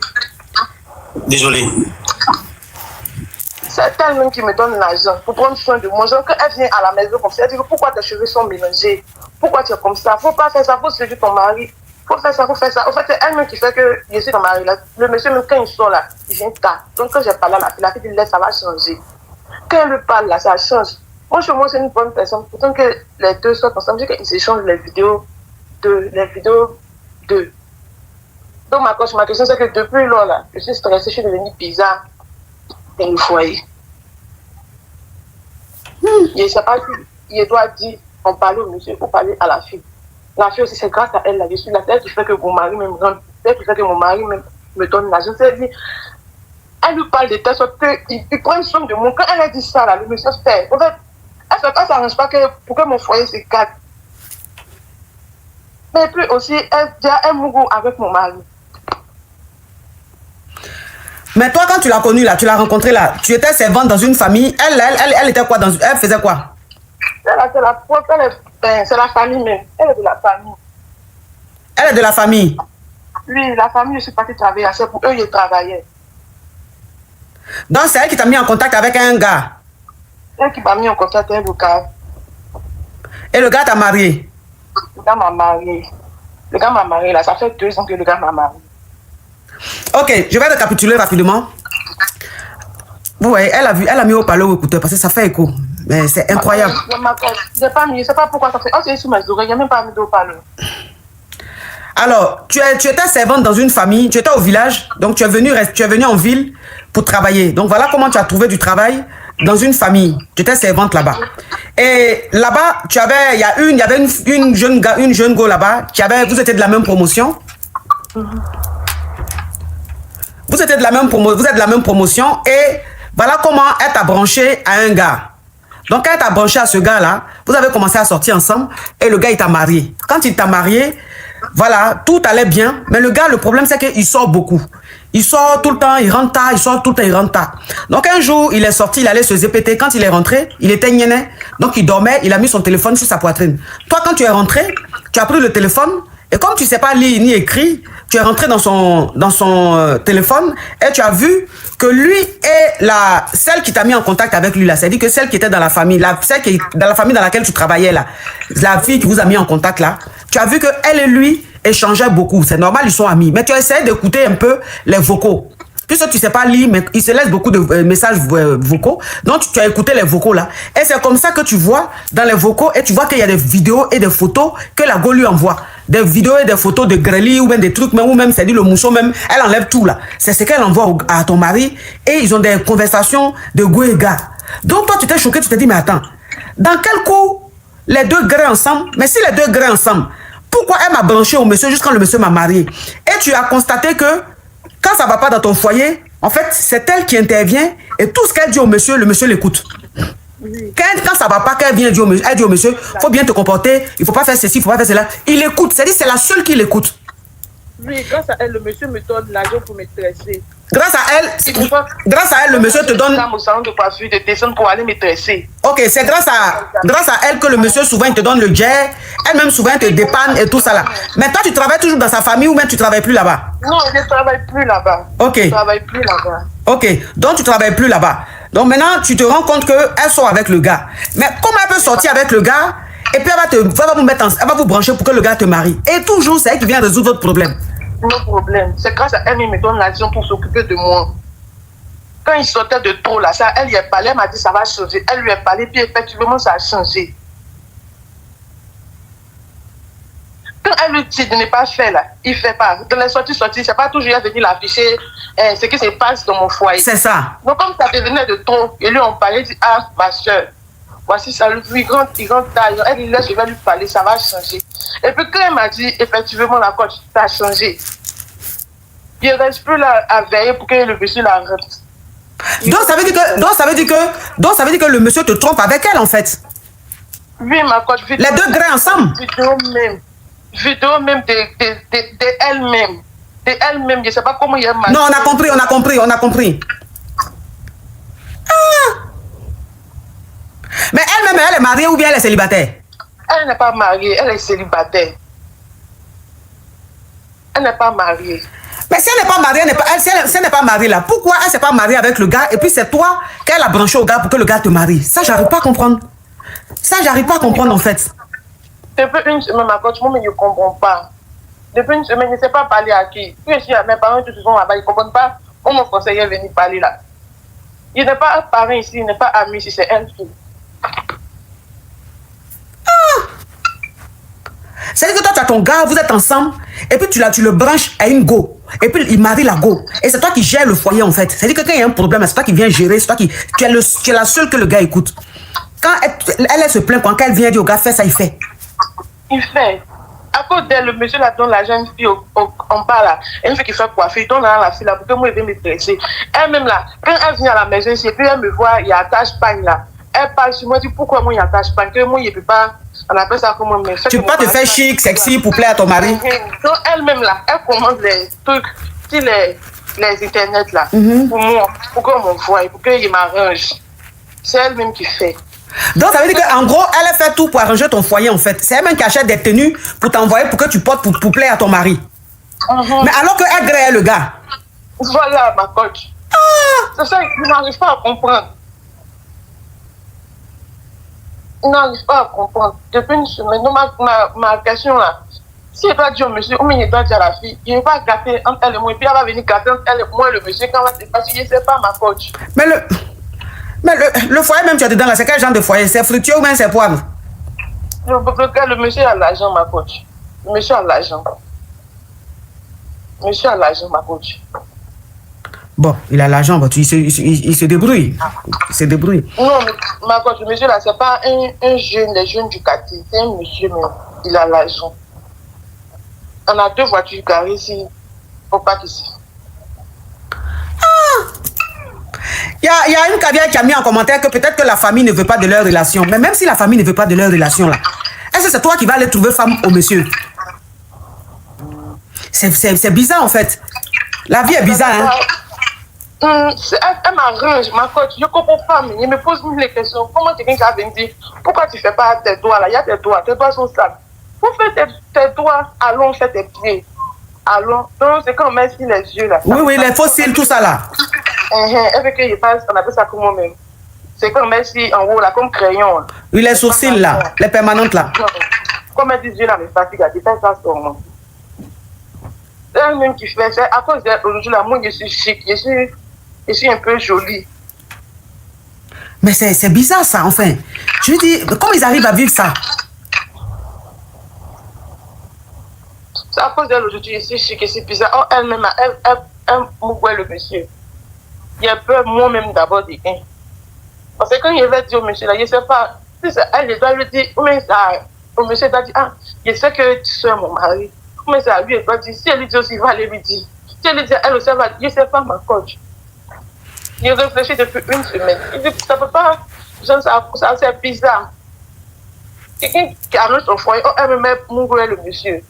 Désolé. C'est elle-même qui me donne l'argent pour prendre soin de moi. Genre, quand elle vient à la maison comme ça, elle dit pourquoi tes cheveux sont mélangés? Pourquoi tu es comme ça? Faut pas faire ça, faut séduire ton mari. Faut faire ça. En fait, c'est elle-même qui fait que je suis dans ma relation. Le monsieur, même quand il sort là, il vient tard. Donc, quand j'ai parlé à la fille dit laisse, ça va changer. Quand elle lui parle là, ça change. Moi, chez moi, c'est une bonne personne. Pourtant que les deux sortent ensemble, je dis qu'ils échangent les vidéos d'eux. Donc, ma question, c'est que depuis là, je suis stressée, je suis devenue bizarre. Dans le foyer. Je ne sais pas si il doit dire, on parle au monsieur ou parler à la fille. La fille aussi, c'est grâce à elle, là, je suis la tête qui fait que mon mari me rend, celle qui fait que mon mari me donne l'argent. Elle lui parle de telle sorte qu'il prend soin de moi. Quand elle a dit ça, là, le monsieur se fait. En fait, elle ne s'arrange pas pour que mon foyer se calme. Mais puis aussi, elle mourut avec mon mari. Mais toi, quand tu l'as connue là, tu l'as rencontrée là, tu étais servante dans une famille. Elle était quoi elle faisait quoi? C'est la famille même. Elle est de la famille. Elle est de la famille? Oui, la famille, je suis partie travailler. C'est pour eux, ils travaillaient. Donc, c'est elle qui t'a mis en contact avec un gars? Elle qui m'a mis en contact avec le gars. Et le gars t'a marié? Le gars m'a marié. Le gars m'a marié là. Ça fait 2 ans que le gars m'a marié. Ok, je vais récapituler rapidement. Vous voyez, elle a mis au parleur au écouteur parce que ça fait écho. Mais c'est incroyable. Je pas mis, je sais pas pourquoi ça fait. Oh, c'est sur mes oreilles, il n'y a même pas mis au parleur. Alors, tu étais servante dans une famille, tu étais au village, donc tu es venu en ville pour travailler. Donc voilà comment tu as trouvé du travail dans une famille. Tu étais servante là-bas. Et là-bas, il y avait une jeune go là-bas, vous étiez de la même promotion. Vous êtes de la même promotion et voilà comment elle t'a branché à un gars. Donc, quand elle t'a branché à ce gars-là, vous avez commencé à sortir ensemble et le gars, il t'a marié. Quand il t'a marié, voilà, tout allait bien. Mais le gars, le problème, c'est qu'il sort beaucoup. Il sort tout le temps, il rentre tard, il sort tout le temps, il rentre tard. Donc, un jour, il est sorti, il allait se zépéter. Quand il est rentré, il était gnéné. Donc, il dormait, il a mis son téléphone sur sa poitrine. Toi, quand tu es rentré, tu as pris le téléphone Et comme tu ne sais pas lire ni écrire, tu es rentré dans son téléphone et tu as vu que lui est celle qui t'a mis en contact avec lui là. C'est-à-dire que celle qui était dans la famille, celle qui est dans la famille dans laquelle tu travaillais là, la fille qui vous a mis en contact là, tu as vu qu'elle et lui échangeaient beaucoup. C'est normal, ils sont amis. Mais tu as essayé d'écouter un peu les vocaux. Puisque tu ne sais pas lire, mais il se laisse beaucoup de messages vocaux. Donc, tu as écouté les vocaux là. Et c'est comme ça que tu vois dans les vocaux et tu vois qu'il y a des vidéos et des photos que la go lui envoie. Des vidéos et des photos de grêlis ou même des trucs, ou même, c'est-à-dire le mousseau même, elle enlève tout là. C'est ce qu'elle envoie à ton mari et ils ont des conversations de go et gars. Donc, toi, tu t'es choqué, tu t'es dit, mais attends, dans quel coup les deux grains ensemble? Mais si les deux grains ensemble, pourquoi elle m'a branché au monsieur juste quand le monsieur m'a marié? Et tu as constaté que quand ça ne va pas dans ton foyer, en fait, c'est elle qui intervient et tout ce qu'elle dit au monsieur, le monsieur l'écoute. Quand ça ne va pas, qu'elle vient dire au monsieur, elle dit au monsieur, il faut bien te comporter, il ne faut pas faire ceci, il ne faut pas faire cela. Il écoute, c'est-à-dire c'est la seule qui l'écoute. Oui, grâce à elle, le monsieur me donne l'argent pour me tresser. Grâce à elle, le monsieur te donne... Au salon de coiffure, de descendre pour aller me tresser. Ok, c'est grâce à elle que le monsieur souvent il te donne le jet, elle-même souvent elle te dépanne et tout ça là. Mais toi tu travailles toujours dans sa famille ou même tu travailles plus là-bas? Non, je ne travaille plus là-bas. Ok. Je ne travaille plus là-bas. Ok, donc tu travailles plus là-bas. Donc maintenant tu te rends compte qu'elle sort avec le gars. Mais comment elle peut sortir avec le gars et puis elle va vous brancher pour que le gars te marie? Et toujours c'est elle qui vient résoudre votre problème. No problème. C'est grâce à elle qui me donne l'argent pour s'occuper de moi. Quand il sortait de trop là, ça, elle lui a parlé, elle m'a dit ça va changer. Elle lui a parlé, puis effectivement ça a changé. Quand elle lui dit de ne pas faire là, il ne fait pas. Dans les sorties, c'est pas toujours à venir l'afficher ce qui se passe dans mon foyer. C'est ça. Donc comme ça devenait de trop, et lui on parlait, il dit ah ma soeur, voici ça, lui grand taille, elle dit là je vais lui parler, ça va changer. Et puis quand elle m'a dit effectivement la coach, ça a changé. Il ne reste plus là à veiller pour que le monsieur la rentre. Donc ça veut dire que le monsieur te trompe avec elle en fait. Oui ma coach. Les deux grains ensemble. Vidéo même de elle-même. De elle-même, je ne sais pas comment il a marché. Non, on a compris. Ah. Mais elle-même, elle est mariée ou bien elle est célibataire? Elle n'est pas mariée, elle est célibataire. Elle n'est pas mariée. Mais si elle n'est pas mariée, si elle n'est pas mariée là, pourquoi elle ne s'est pas mariée avec le gars et puis c'est toi qu'elle a branché au gars pour que le gars te marie? Ça, j'arrive pas à comprendre. En fait. Depuis une semaine, ma coach, moi, je ne comprends pas. Depuis une semaine, je ne sais pas parler à qui. Puis je suis à mes parents, tous sont là-bas, ils ne comprennent pas. On m'a conseillé de venir parler là. Il n'est pas un parent ici, il n'est pas ami ici, c'est elle qui. C'est-à-dire que toi, tu as ton gars, vous êtes ensemble, et puis tu le branches à une go. Et puis il marie la go. Et c'est toi qui gères le foyer en fait. C'est-à-dire que quand il y a un problème, c'est toi qui viens gérer, c'est toi qui. Tu es la seule que le gars écoute. Quand elle se plaint, quand elle vient dire au gars, fais ça, il fait. Il fait. À cause d'elle, le monsieur là donne la jeune fille en bas là. Elle fait qu'il fait coiffer, il donne la fille là pour que moi je vais me dresser. Elle-même là, quand elle vient à la maison ici, et puis elle me voit, il y a un tache-pagne là. Elle parle sur moi, elle dit pourquoi moi il y a un tache-pagne? Que moi je ne peux pas. On appelle ça comment me faire. Tu peux pas te faire chic, sexy pour plaire à ton mari. Donc elle-même là, elle commande les trucs sur les internets là. Pour moi, pour qu'on m'envoie, pour qu'il m'arrange. C'est elle-même qui fait. Donc ça veut dire qu'en gros, elle fait tout pour arranger ton foyer en fait. C'est elle-même qui achète des tenues pour t'envoyer pour que tu portes pour plaire à ton mari. Mais alors qu'elle grée le gars. Voilà ma coach. C'est ça, je n'arrive pas à comprendre. Je n'arrive pas à comprendre. Depuis une semaine, ma question là, si elle doit dire au monsieur, ou il doit dire à la fille, il ne va pas gâter entre elle et moi, et puis elle va venir gâter entre elle et moi et le monsieur quand on va se passer, je ne sais pas ma coach. Mais le foyer même tu as dedans là, c'est quel genre de foyer? C'est fructueux ou même c'est poivre? Le monsieur a l'argent ma coach. Le monsieur a l'argent. Monsieur a l'argent ma coach. Bon, il a l'argent, il se débrouille. Il se débrouille. Non, mais ma coach, le monsieur là, c'est pas un jeune, les jeunes du quartier. C'est un monsieur, mais il a l'argent. On a 2 voitures garées ici. Il ne faut pas qu'ici. Il y a une caviar qui a mis en commentaire que peut-être que la famille ne veut pas de leur relation. Mais même si la famille ne veut pas de leur relation là, est-ce que c'est toi qui vas aller trouver femme au monsieur? C'est bizarre en fait. La vie est bizarre, hein? Elle m'arrange, ma coach. Je ne comprends pas, mais il me pose les questions. Comment quelqu'un va venir dire pourquoi tu ne fais pas tes doigts là? Il y a tes doigts sont sales. Pour faire tes doigts, allons faire tes pieds. Allons. Donc, c'est quand on met sur les yeux là. Oui, les fossiles, tout ça là. Avec qu'il passe, on appelle ça comment même. C'est quand on met ici en haut là, comme crayon. Oui, les sourcils là, les permanentes là. Comme elle dit, là, mais fatigue, elle fait ça sur moi. C'est un même qui fait ça. À cause d'aujourd'hui là, moi je suis chic, je suis un peu jolie. Mais c'est bizarre ça, enfin. Je veux dire, comment ils arrivent à vivre ça? C'est à cause d'elle aujourd'hui, je suis chic et c'est bizarre. Oh, elle-même, elle mouille le monsieur. Il y a peur moi-même d'abord de rien. Parce que quand il va dire au monsieur là, je ne sais pas, elle doit lui dire, mais ça, au monsieur doit dire, ah, je sais que tu es mon mari. Mais ça, lui, elle doit dire, si elle lui dit aussi, il va aller lui dire. Si elle lui dit, elle aussi, elle va dire, je ne sais pas ma coach. Il réfléchit depuis une semaine. Il dit, ça ne peut pas, ça c'est bizarre. Quelqu'un qui arrive au foyer, oh, elle me met mourir le monsieur.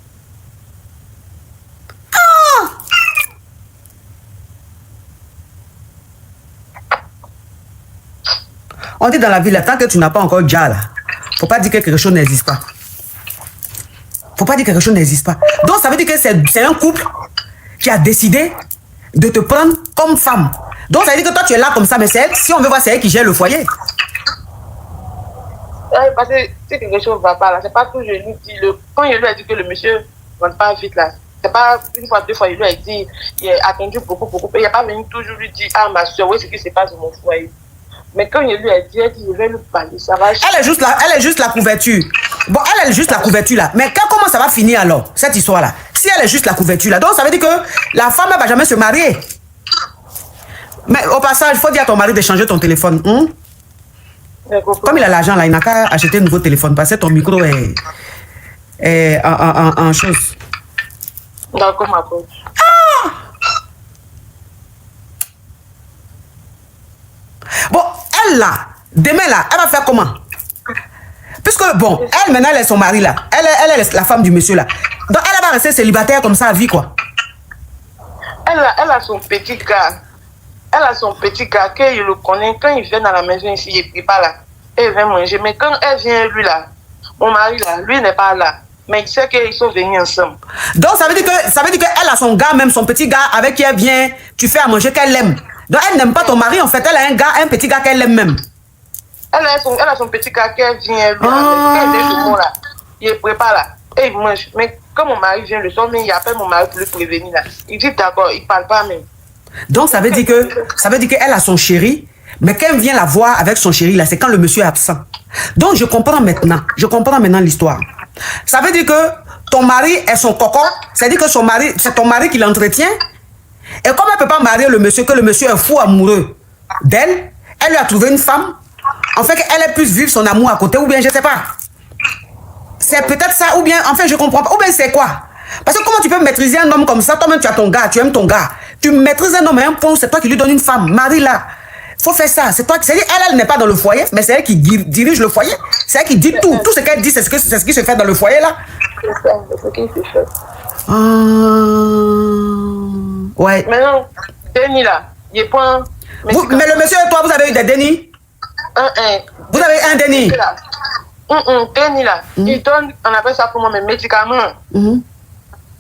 On dit dans la vie, là, tant que tu n'as pas encore déjà là, faut pas dire que quelque chose n'existe pas. Faut pas dire que quelque chose n'existe pas. Donc ça veut dire que c'est un couple qui a décidé de te prendre comme femme. Donc ça veut dire que toi tu es là comme ça, mais c'est elle, si on veut voir, c'est elle qui gère le foyer. Parce que si quelque chose ne va pas là, c'est pas tout, je lui dis, quand il lui a dit que le monsieur ne va pas vite là, c'est pas une fois, deux fois, il lui a dit, il a attendu beaucoup, il n'a pas venu toujours lui dire, ah ma soeur, oui, ce qui se passe dans mon foyer. Mais quand il lui a dit, je vais lui parler, ça va. Elle est juste la couverture. Bon, elle est juste la couverture là. Mais comment ça va finir alors, cette histoire-là? Si elle est juste la couverture là, donc ça veut dire que la femme ne va jamais se marier. Mais au passage, il faut dire à ton mari de changer ton téléphone. Comme il a l'argent là, il n'a qu'à acheter un nouveau téléphone parce que ton micro est en chose. D'accord, ma coach. Bon, elle là, demain là, elle va faire comment? Puisque bon, elle maintenant elle est son mari là, elle est la femme du monsieur là. Donc elle va rester célibataire comme ça à vie quoi. Elle a son petit gars. Elle a son petit gars qu'il le connaît. Quand il vient dans la maison ici, il n'est pas là. Elle vient manger. Mais quand elle vient, lui là, mon mari là, lui n'est pas là. Mais il sait qu'ils sont venus ensemble. Donc ça veut dire qu'elle a son gars, même son petit gars avec qui elle vient, tu fais à manger qu'elle aime. Donc elle n'aime pas ton mari en fait, elle a un petit gars qu'elle aime même. Elle a son petit gars qu'elle vient, lui, elle vient le monde là. Il prépare là. Et il mange. Mais quand mon mari vient le soir, il appelle mon mari pour le prévenir là. Il dit d'accord, il ne parle pas même. Donc ça veut dire qu'elle a son chéri, mais quand elle vient la voir avec son chéri là, c'est quand le monsieur est absent. Donc je comprends maintenant l'histoire. Ça veut dire que ton mari est son cocon, c'est-à-dire que c'est ton mari qui l'entretient. Et comme elle ne peut pas marier le monsieur, que le monsieur est fou amoureux d'elle, elle lui a trouvé une femme, en fait qu'elle puisse vivre son amour à côté, ou bien je ne sais pas. C'est peut-être ça, ou bien, en fait je comprends pas, ou bien c'est quoi? Parce que comment tu peux maîtriser un homme comme ça, toi-même tu as ton gars, tu aimes ton gars, tu maîtrises un homme à un point où c'est toi qui lui donne une femme, marie-la. Faut faire ça, c'est toi, c'est-à-dire elle n'est pas dans le foyer, mais c'est elle qui dirige le foyer, c'est elle qui dit tout ce qu'elle dit, c'est ce qui se fait dans le foyer là. C'est ce qui se fait. Ouais. Mais non, Denis là, il prend. Mais le monsieur et toi, vous avez eu des dénis? Vous avez un déni? Denis là, il donne, on appelle ça comment, mes médicaments.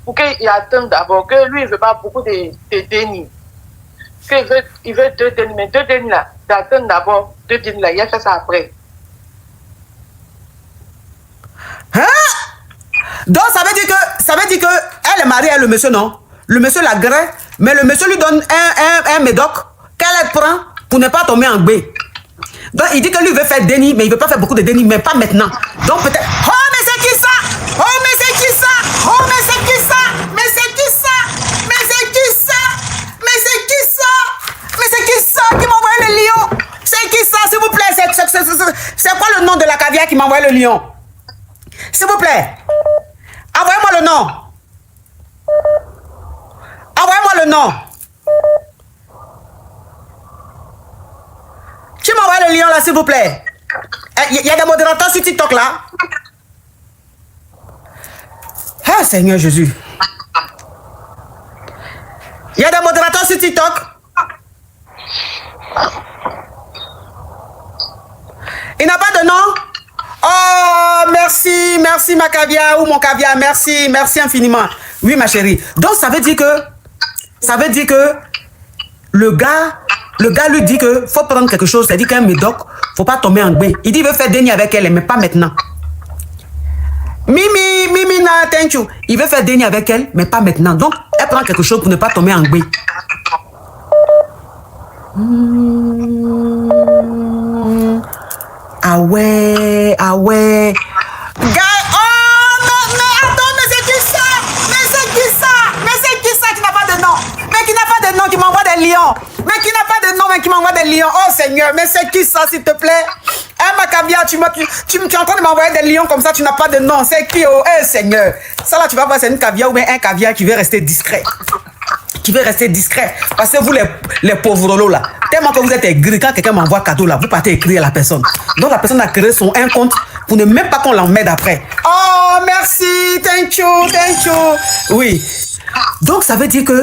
Pour qu'il attende d'abord, que lui, il ne veut pas beaucoup de dénis. Il veut 2 dénis, mais 2 dénis là, d'attendre d'abord 2 dénis là, il a fait ça après. Hein? Donc ça veut dire que elle est mariée à le monsieur, non? Le monsieur la grée, mais le monsieur lui donne un médoc qu'elle prend pour ne pas tomber en gbé. Donc il dit que lui veut faire déni, mais il veut pas faire beaucoup de déni, mais pas maintenant. Donc peut-être. Oh mais c'est qui ça? Oh mais c'est qui ça? Oh mais c'est qui ça? Mais c'est qui ça? Mais c'est qui ça? Mais c'est qui ça? Mais c'est qui ça qui m'a envoyé le lion? C'est qui ça, s'il vous plaît? C'est quoi le nom de la caviar qui m'a envoyé le lion? S'il vous plaît, envoyez-moi le nom. Envoyez-moi le nom. Qui m'a envoyé le lion là, s'il vous plaît? Il y a des modérateurs sur TikTok là. Ah, Seigneur Jésus. Il y a des modérateurs sur TikTok. Il n'a pas de nom? Oh, merci, merci ma caviar ou mon caviar, merci, merci infiniment. Oui, ma chérie. Donc, ça veut dire que le gars lui dit que faut prendre quelque chose, c'est-à-dire qu'un médoc, faut pas tomber en bain. Il dit il veut faire déni avec elle, mais pas maintenant. Mimi, na, thank you. Il veut faire déni avec elle, mais pas maintenant. Donc, elle prend quelque chose pour ne pas tomber en bain. Ah ouais. Gars, oh non, mais attends, mais c'est qui ça? Qui n'a pas de nom? Mais qui n'a pas de nom, qui m'envoie des lions? Mais qui n'a pas de nom, mais qui m'envoie des lions? Oh Seigneur, mais c'est qui ça, s'il te plaît? Ma caviar, tu es en train de m'envoyer des lions comme ça, tu n'as pas de nom. C'est qui? Oh, Seigneur. Ça là, tu vas voir, c'est une caviar ou bien un caviar qui veut rester discret. Parce que vous, les pauvres là, tellement que vous êtes aigris, quand quelqu'un m'envoie cadeau là, vous partez écrire à la personne. Donc la personne a créé un compte pour ne même pas qu'on l'emmène après. Oh, merci, thank you. Oui. Donc ça veut dire que...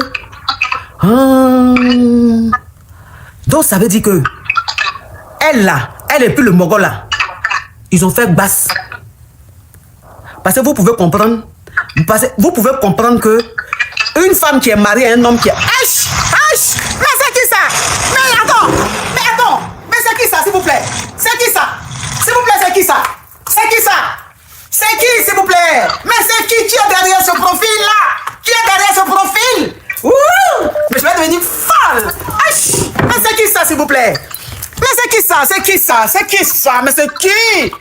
elle et puis le mogol là, ils ont fait basse. Parce que vous pouvez comprendre que une femme qui est mariée à un homme qui est... Mais c'est qui ça? Mais attends, mais c'est qui ça, s'il vous plaît? C'est qui ça? S'il vous plaît, c'est qui ça? C'est qui, s'il vous plaît? Mais c'est qui est derrière ce profil-là? Qui est derrière ce profil? Ouh! Mais je vais devenir folle! Mais c'est qui ça, s'il vous plaît? Mais c'est qui ça? Mais c'est qui?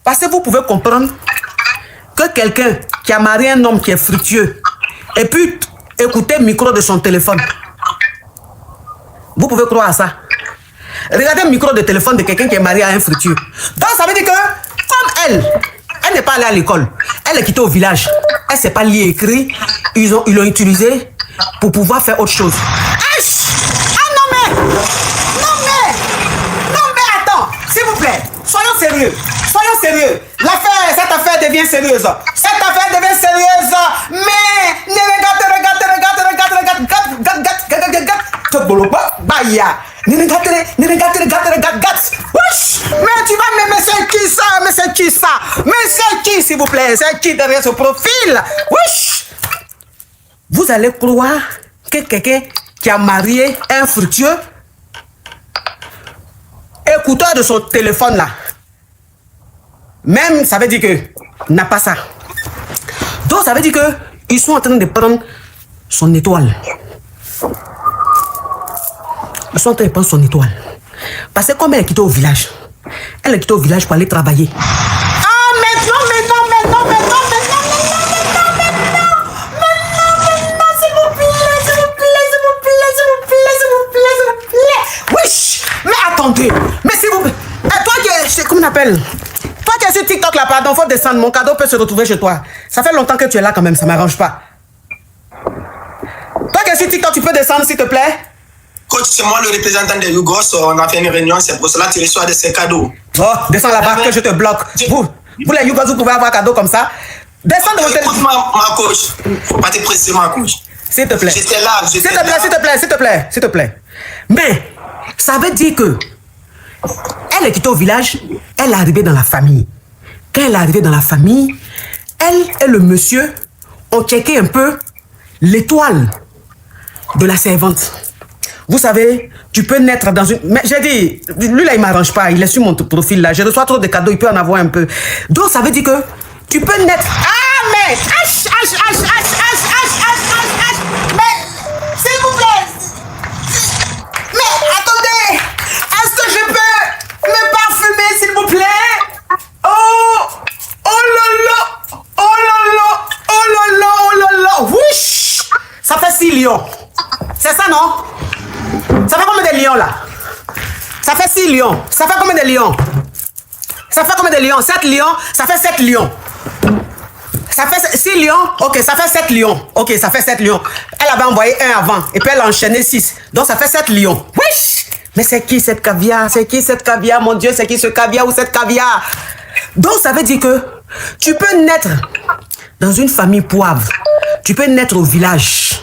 Parce que vous pouvez comprendre que quelqu'un qui a marié un homme qui est fructueux et puis écouter le micro de son téléphone. Vous pouvez croire à ça. Regardez le micro de téléphone de quelqu'un qui est marié à un fructueux. Donc ça veut dire que, comme elle n'est pas allée à l'école, elle est quittée au village, elle ne sait pas lire et écrire, ils l'ont utilisé pour pouvoir faire autre chose. Non mais attends, s'il vous plaît, soyons sérieux. Cette affaire devient sérieuse. Mais mais c'est qui, s'il vous plaît? C'est qui derrière ce profil? Vous allez croire que quelqu'un qui a marié un fructueux, écouteur de son téléphone là, même ça veut dire que n'a pas ça. Donc ça veut dire que ils sont en train de prendre son étoile. Ils sont en train de prendre son étoile. Parce que comme elle est quittée au village, pour aller travailler. Mais attendez, mais s'il vous plaît, toi qui es, comment on appelle? Toi qui es sur TikTok là, pardon, faut descendre, mon cadeau peut se retrouver chez toi. Ça fait longtemps que tu es là quand même, ça m'arrange pas. Toi qui es sur TikTok, tu peux descendre s'il te plaît? Coach, c'est moi le représentant de Yougos, on a fait une réunion, c'est pour cela que tu reçois de ces cadeaux. Oh, descends là-bas que je te bloque. Vous les Yougos, vous pouvez avoir un cadeau comme ça. Descends de votre téléphone. Écoute-moi, ma coach, faut pas te presser, ma coach. S'il te plaît. J'étais là, s'il te plaît. Mais, ça veut dire que elle est quittée au village, elle est arrivée dans la famille. Quand elle est arrivée dans la famille, elle et le monsieur ont checké un peu l'étoile de la servante. Vous savez, tu peux naître dans une... Mais j'ai dit, lui là, il ne m'arrange pas. Il est sur mon profil là. Je reçois trop de cadeaux, il peut en avoir un peu. Donc, ça veut dire que tu peux naître... Ah, mais... Mais, s'il vous plaît. Mais, attendez. Est-ce que je peux me parfumer, s'il vous plaît? Oh là là. Wish. Ça fait 6 lions. C'est ça, non? Ça fait combien de lions, là? Ça fait 6 lions. Ça fait combien de lions? 7 lions. Ça fait 7 lions. Ça fait 6 lions. Ok, ça fait 7 lions. Elle avait envoyé un avant. Et puis elle a enchaîné 6. Donc ça fait 7 lions. Wesh! Mais c'est qui cette caviar? Mon Dieu, c'est qui ce caviar ou cette caviar? Donc ça veut dire que tu peux naître dans une famille poivre. Tu peux naître au village.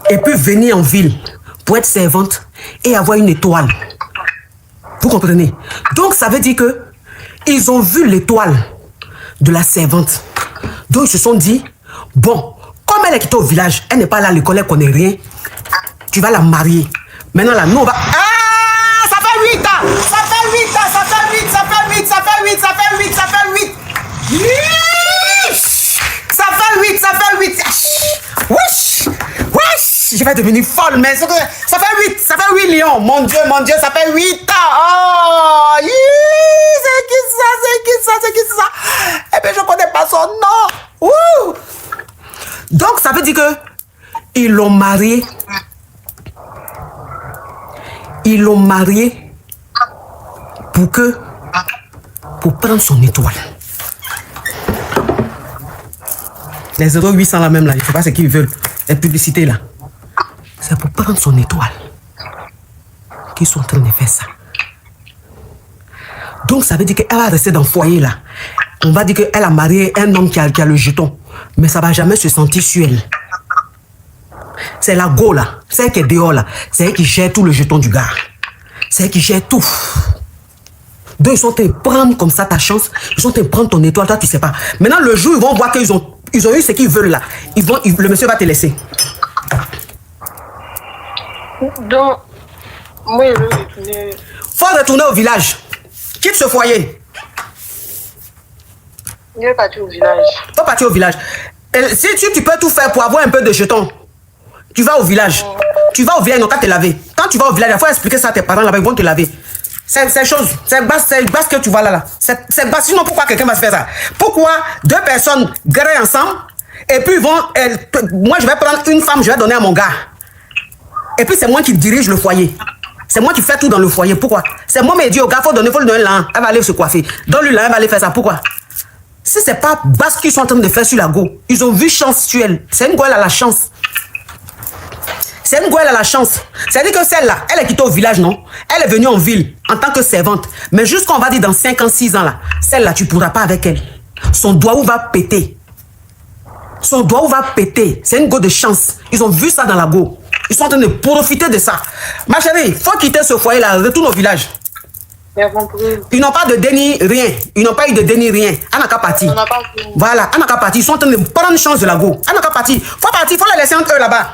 Et puis venir en ville pour être servante et avoir une étoile. Vous comprenez? Donc ça veut dire que ils ont vu l'étoile de la servante. Donc, ils se sont dit, bon, comme elle est quittée au village, elle n'est pas là à l'école, elle ne connaît rien, tu vas la marier. Maintenant, là, nous, on va... Ah, ça fait 8 ans! Ça fait 8 ans! Ça fait 8! Ça fait 8! Ça fait 8! Ça fait 8! Ça fait 8! Ça fait 8! Ça fait 8! Wesh! Wesh! Je vais devenir folle, mais ça fait 8! Ça fait 8 lions! Mon Dieu, ça fait 8 ans! Oh! C'est qui ça? C'est qui ça? C'est qui ça? Eh bien, je ne connais pas son nom! Ouh! Donc, ça veut dire que ils l'ont marié. Ils l'ont marié pour prendre son étoile. Les 0800 là même là, je ne sais pas ce qu'ils veulent. Les publicités là. C'est pour prendre son étoile qu'ils sont en train de faire ça. Donc ça veut dire qu'elle va rester dans le foyer là. On va dire qu'elle a marié un homme qui a le jeton. Mais ça ne va jamais se sentir sur elle. C'est la go là. C'est elle qui est dehors là. C'est elle qui gère tout le jeton du gars. C'est elle qui gère tout. Donc ils sont en train de prendre comme ça ta chance. Ils sont en train de prendre ton étoile. Toi tu sais pas. Maintenant le jour ils vont voir qu'ils ont eu ce qu'ils veulent là. Le monsieur va te laisser. Donc, moi je veux retourner. Faut retourner au village. Quitte ce foyer. Je vais partir au village. Faut partir au village. Et si tu peux tout faire pour avoir un peu de jetons, tu vas au village. Tu vas au village, ils n'ont qu'à te laver. Quand tu vas au village, il faut expliquer ça à tes parents là-bas, ils vont te laver. C'est chose, c'est basse que tu vois là. C'est basse, sinon pourquoi quelqu'un va se faire ça? Pourquoi deux personnes graillent ensemble et puis moi je vais prendre une femme, je vais donner à mon gars. Et puis c'est moi qui dirige le foyer. C'est moi qui fais tout dans le foyer. Pourquoi? C'est moi qui dis au gars, faut lui donner là. Elle va aller se coiffer. Donne-lui là, elle va aller faire ça. Pourquoi? Si c'est pas basse qu'ils sont en train de faire sur la go, ils ont vu chance sur elle. C'est une go, elle a la chance. C'est une go, elle a la chance. C'est-à-dire que celle-là, elle est quittée au village, non? Elle est venue en ville en tant que servante. Mais jusqu'on va dire dans 5 ans, 6 ans là, celle-là, tu ne pourras pas avec elle. Son doigt va péter. Son doigt va péter. C'est une go de chance. Ils ont vu ça dans la go. Ils sont en train de profiter de ça. Ma chérie, il faut quitter ce foyer-là. Retourne au village. Ils n'ont pas de déni, rien. Ils n'ont pas eu de déni, rien. On n'a qu'à partir. Voilà, on n'a qu'à partir. Ils sont en train de prendre chance de la go. On n'a qu'à partir. Faut partir, faut la laisser entre eux là-bas.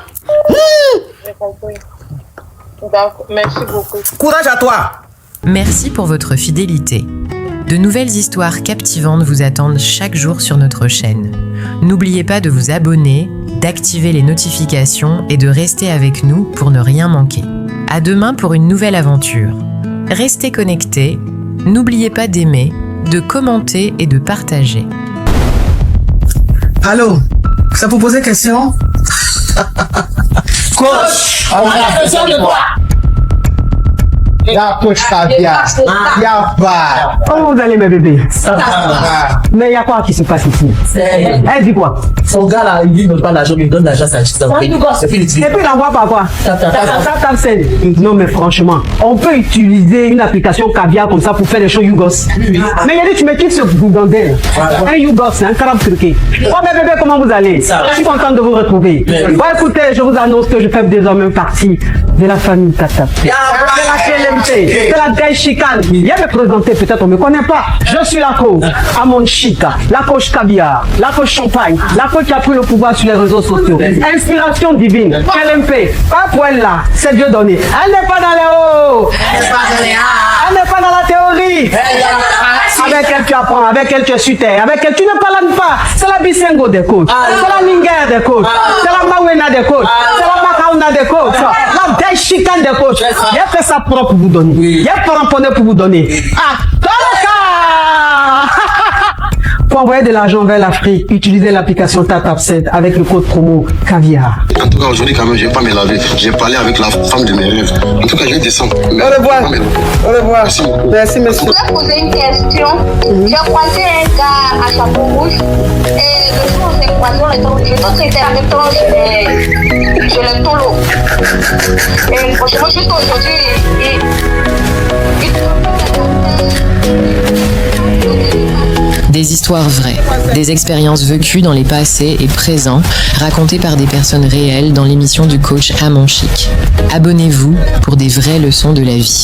Merci beaucoup. Courage à toi. Merci pour votre fidélité. De nouvelles histoires captivantes vous attendent chaque jour sur notre chaîne. N'oubliez pas de vous abonner, d'activer les notifications et de rester avec nous pour ne rien manquer. À demain pour une nouvelle aventure. Restez connectés, n'oubliez pas d'aimer, de commenter et de partager. Allô, ça vous pose question? Coach, on a besoin de toi. Y'a coach caviar. Y'a pas. Comment vous allez mes bébés? Mais il y a quoi qui se passe ici? Elle dit quoi? Son gars là, il lui donne pas l'argent, il donne l'argent à sa assistante. Et puis il envoie par quoi? Non mais franchement, on peut utiliser une application caviar comme ça pour faire des choses Yougos. Mais il y a dit tu me quittes ce gougandel. Un Yougos, un carabe truqué. Oh mes bébés, comment vous allez? Je suis contente de vous retrouver. Bon écoutez, je vous annonce que je fais désormais partie de la famille Tata. C'est la gaille chicane. Viens me présenter, peut-être on ne me connaît pas. Je suis la coach Amon Chica, la coach caviar, la coach champagne, la coach qui a pris le pouvoir sur les réseaux sociaux. Inspiration divine, LMP, pas pour elle là, c'est Dieu donné. Elle n'est pas dans les hauts, elle n'est pas dans la théorie. Avec elle tu apprends, avec elle tu es sur terre, avec elle tu ne parles pas. C'est la Bisengo des coachs, c'est la Ninger des coachs, c'est la Mawena des coachs, c'est la Makauna des coachs, la gaille chicane des coachs. Il a fait ça propre pour vous donner. Il y a pas ramponné pour vous donner. Ah, pour envoyer de l'argent vers l'Afrique, utilisez l'application TapTapSend avec le code promo caviar. En tout cas, aujourd'hui, quand même, je vais pas me laver. J'ai parlé avec la femme de mes rêves. En tout cas, je descends. Au revoir. Au revoir. Merci beaucoup. Merci, monsieur. Je voulais poser une question. J'ai croisé un gars à chapeau rouge et le jour où on s'est croisé, on était en même temps chez le Tolo. Et franchement, juste aujourd'hui, Des histoires vraies, des expériences vécues dans les passés et présents, racontées par des personnes réelles dans l'émission du coach Amon Chic. Abonnez-vous pour des vraies leçons de la vie.